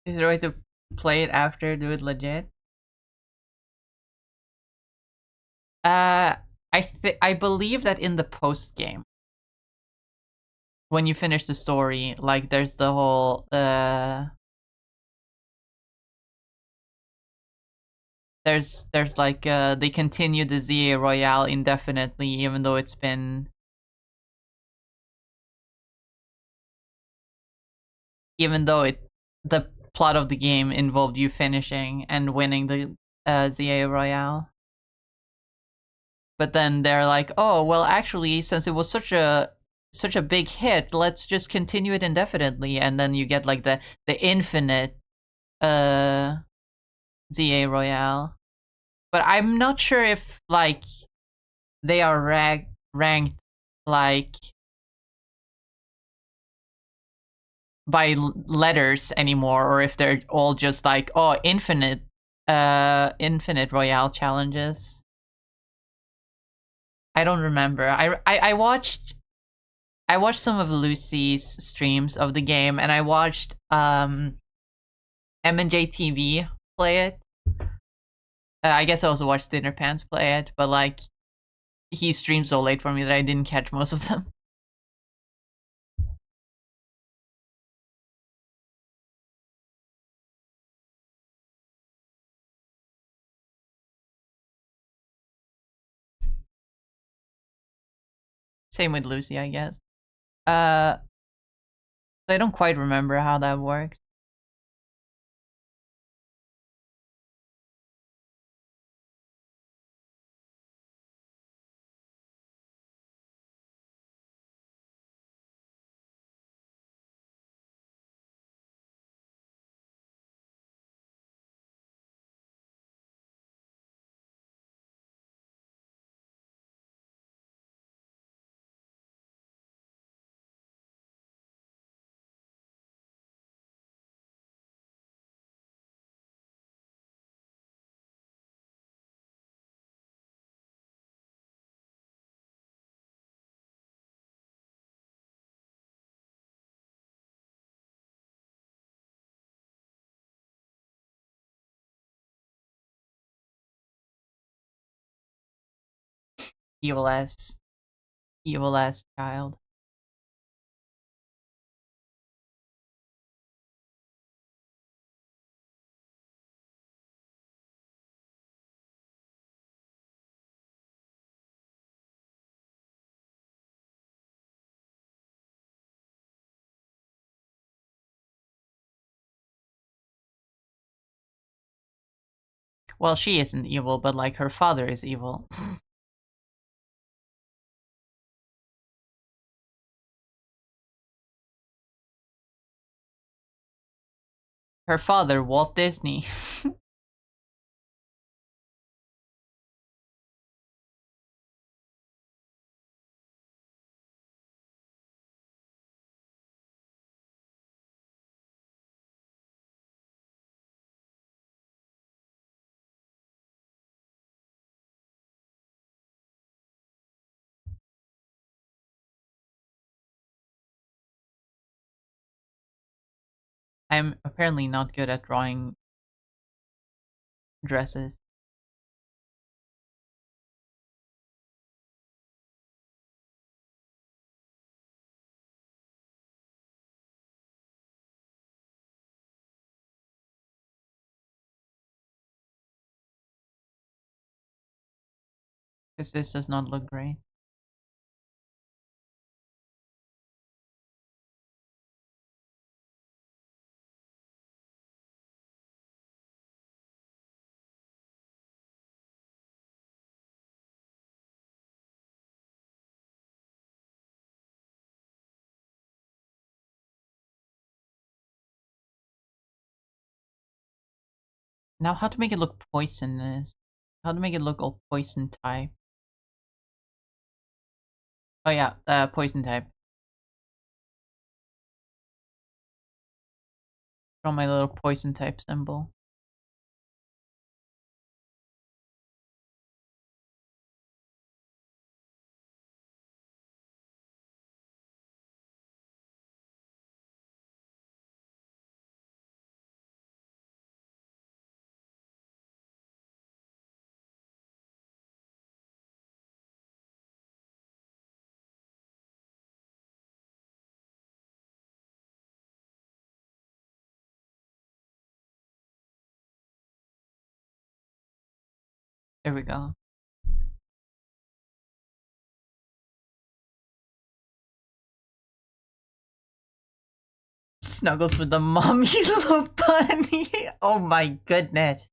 Is there a way to play it after, do it legit? I believe that in the post game, when you finish the story, like there's the whole there's like they continue the ZA Royale indefinitely, even though it's been the plot of the game involved you finishing and winning the ZA Royale. but then they're like, oh well, actually, since it was such a big hit, let's just continue it indefinitely, and then you get like the infinite uh ZA Royale. But I'm not sure if like they are ranked like by letters anymore, or if they're all just like, oh, infinite Royale challenges. I don't remember. I watched some of Lucy's streams of the game, and I watched M&J TV play it. I guess I also watched Dinner Pants play it, but like he streamed so late for me that I didn't catch most of them. Same with Lucy, I guess. I don't quite remember how that works. Evil ass, evil ass child. Well, she isn't evil, but like her father is evil. Her father, Walt Disney. I'm apparently not good at drawing dresses. Because this does not look great. Now, how to make it look poisonous? How to make it look all poison type? Oh yeah, poison type. Draw my little poison type symbol. There we go. Snuggles with the mommy little bunny. Oh my goodness.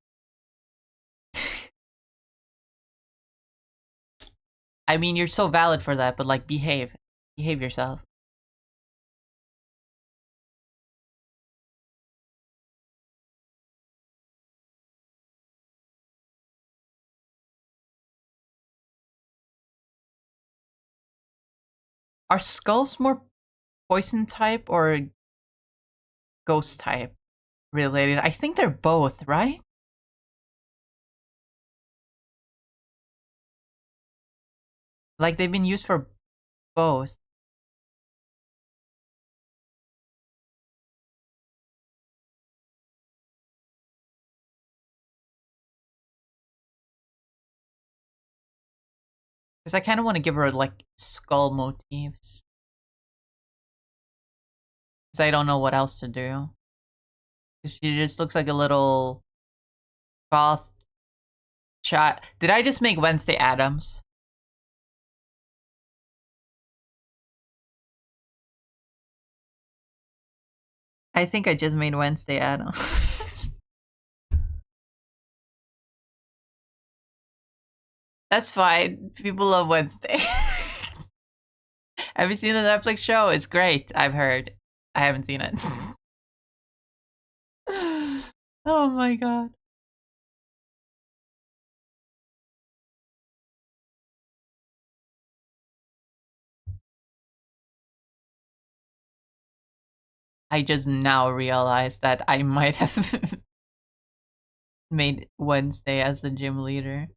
I mean, you're so valid for that, but like, behave yourself. Are skulls more poison type or ghost type related? I think they're both, right? Like they've been used for both. Because I kind of want to give her like skull motifs. Because I don't know what else to do. 'Cause she just looks like a little goth chat. Did I just make Wednesday Adams? I think I just made Wednesday Adams. That's fine. People love Wednesday. Have you seen the Netflix show? It's great, I've heard. I haven't seen it. Oh my god. I just now realized that I might have made Wednesday as the gym leader.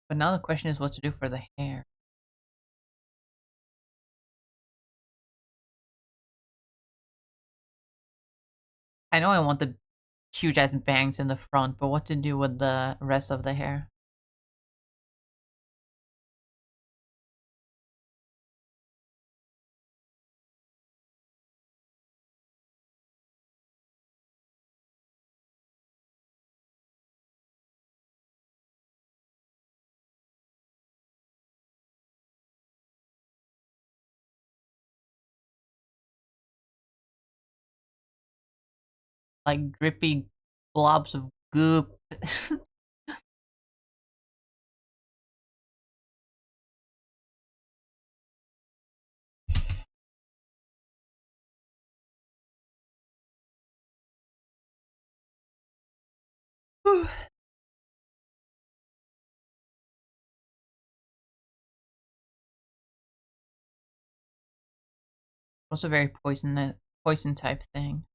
But now the question is what to do for the hair. I know I want the huge ass bangs in the front, but what to do with the rest of the hair? Like drippy blobs of goop. Also very poison type thing.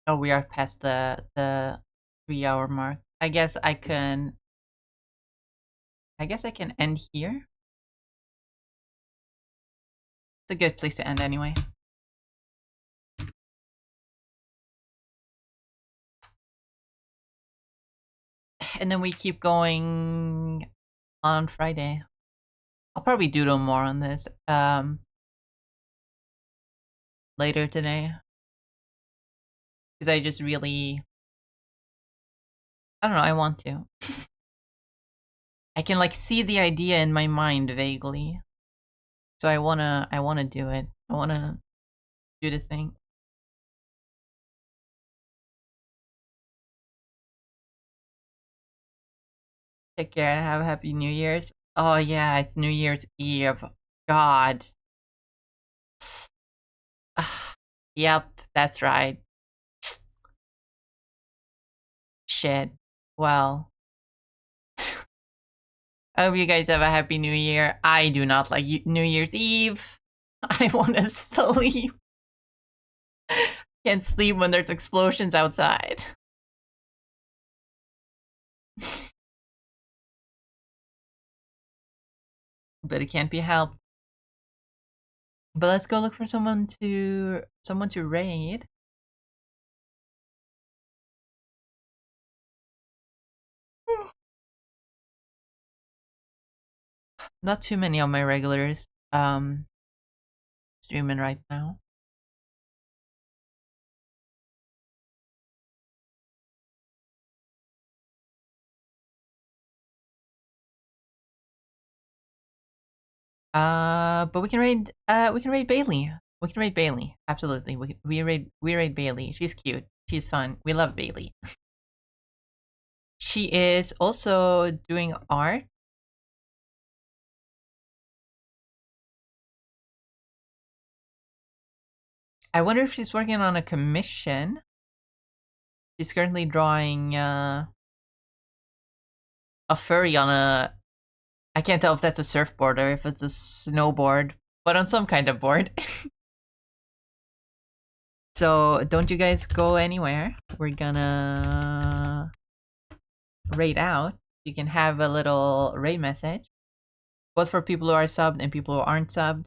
Oh, we are past the 3 hour mark. I guess I can end here. It's a good place to end anyway. And then we keep going on Friday. I'll probably doodle more on this later today. Because I just really, I don't know, I want to. I can like see the idea in my mind vaguely. So I wanna do it. I wanna do the thing. Take care and have a happy New Year's. Oh yeah, it's New Year's Eve. God. Yep, that's right. Shit. Well. I hope you guys have a happy New Year. I do not like New Year's Eve. I want to sleep. Can't sleep when there's explosions outside. But it can't be helped. But let's go look for someone to raid. Not too many of my regulars streaming right now. But we can raid Bailey. We can raid Bailey. Absolutely. We raid Bailey. She's cute. She's fun. We love Bailey. She is also doing art. I wonder if she's working on a commission. She's currently drawing a furry on a... I can't tell if that's a surfboard or if it's a snowboard, but on some kind of board. So don't you guys go anywhere. We're gonna raid out. You can have a little raid message, both for people who are subbed and people who aren't subbed.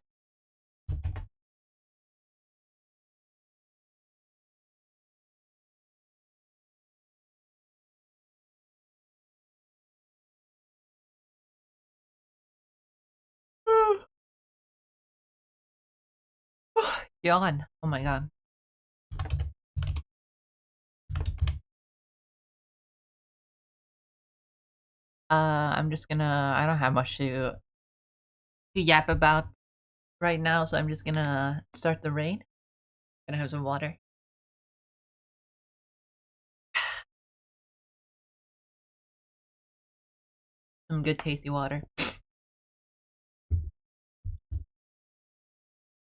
Yawn. Oh my god. I'm just gonna... I don't have much to yap about right now, so I'm just gonna start the raid. Gonna have some water. Some good tasty water.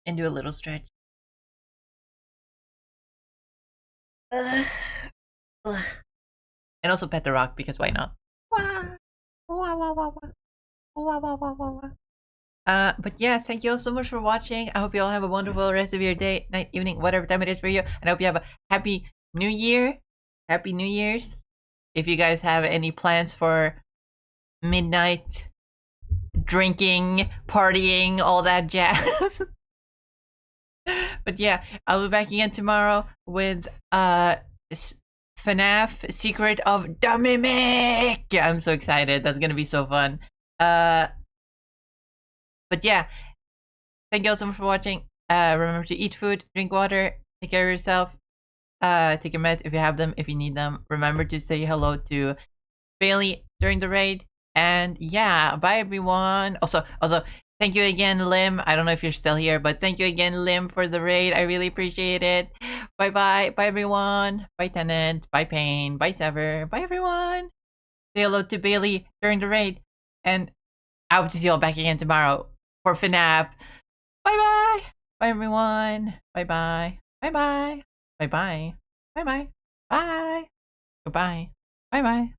And do a little stretch. Ugh. And also pet the rock, because why not? But yeah, thank you all so much for watching. I hope you all have a wonderful rest of your day, night, evening, whatever time it is for you. And I hope you have a happy New Year. Happy New Year's. If you guys have any plans for midnight drinking, partying, all that jazz. But yeah, I'll be back again tomorrow with FNAF Secret of the Mimic. Yeah, I'm so excited. That's gonna be so fun. But yeah, thank you all so much for watching. Remember to eat food, drink water, take care of yourself. Take your meds if you have them, if you need them. Remember to say hello to Bailey during the raid. And yeah, bye everyone. Also, thank you again, Lim. I don't know if you're still here, but thank you again, Lim, for the raid. I really appreciate it. Bye bye. Bye everyone. Bye Tenant. Bye Pain. Bye Sever. Bye everyone. Say hello to Bailey during the raid. And I hope to see you all back again tomorrow for FNAF. Bye bye. Bye everyone. Bye bye. Bye bye. Bye bye. Bye bye. Bye. Goodbye. Bye bye.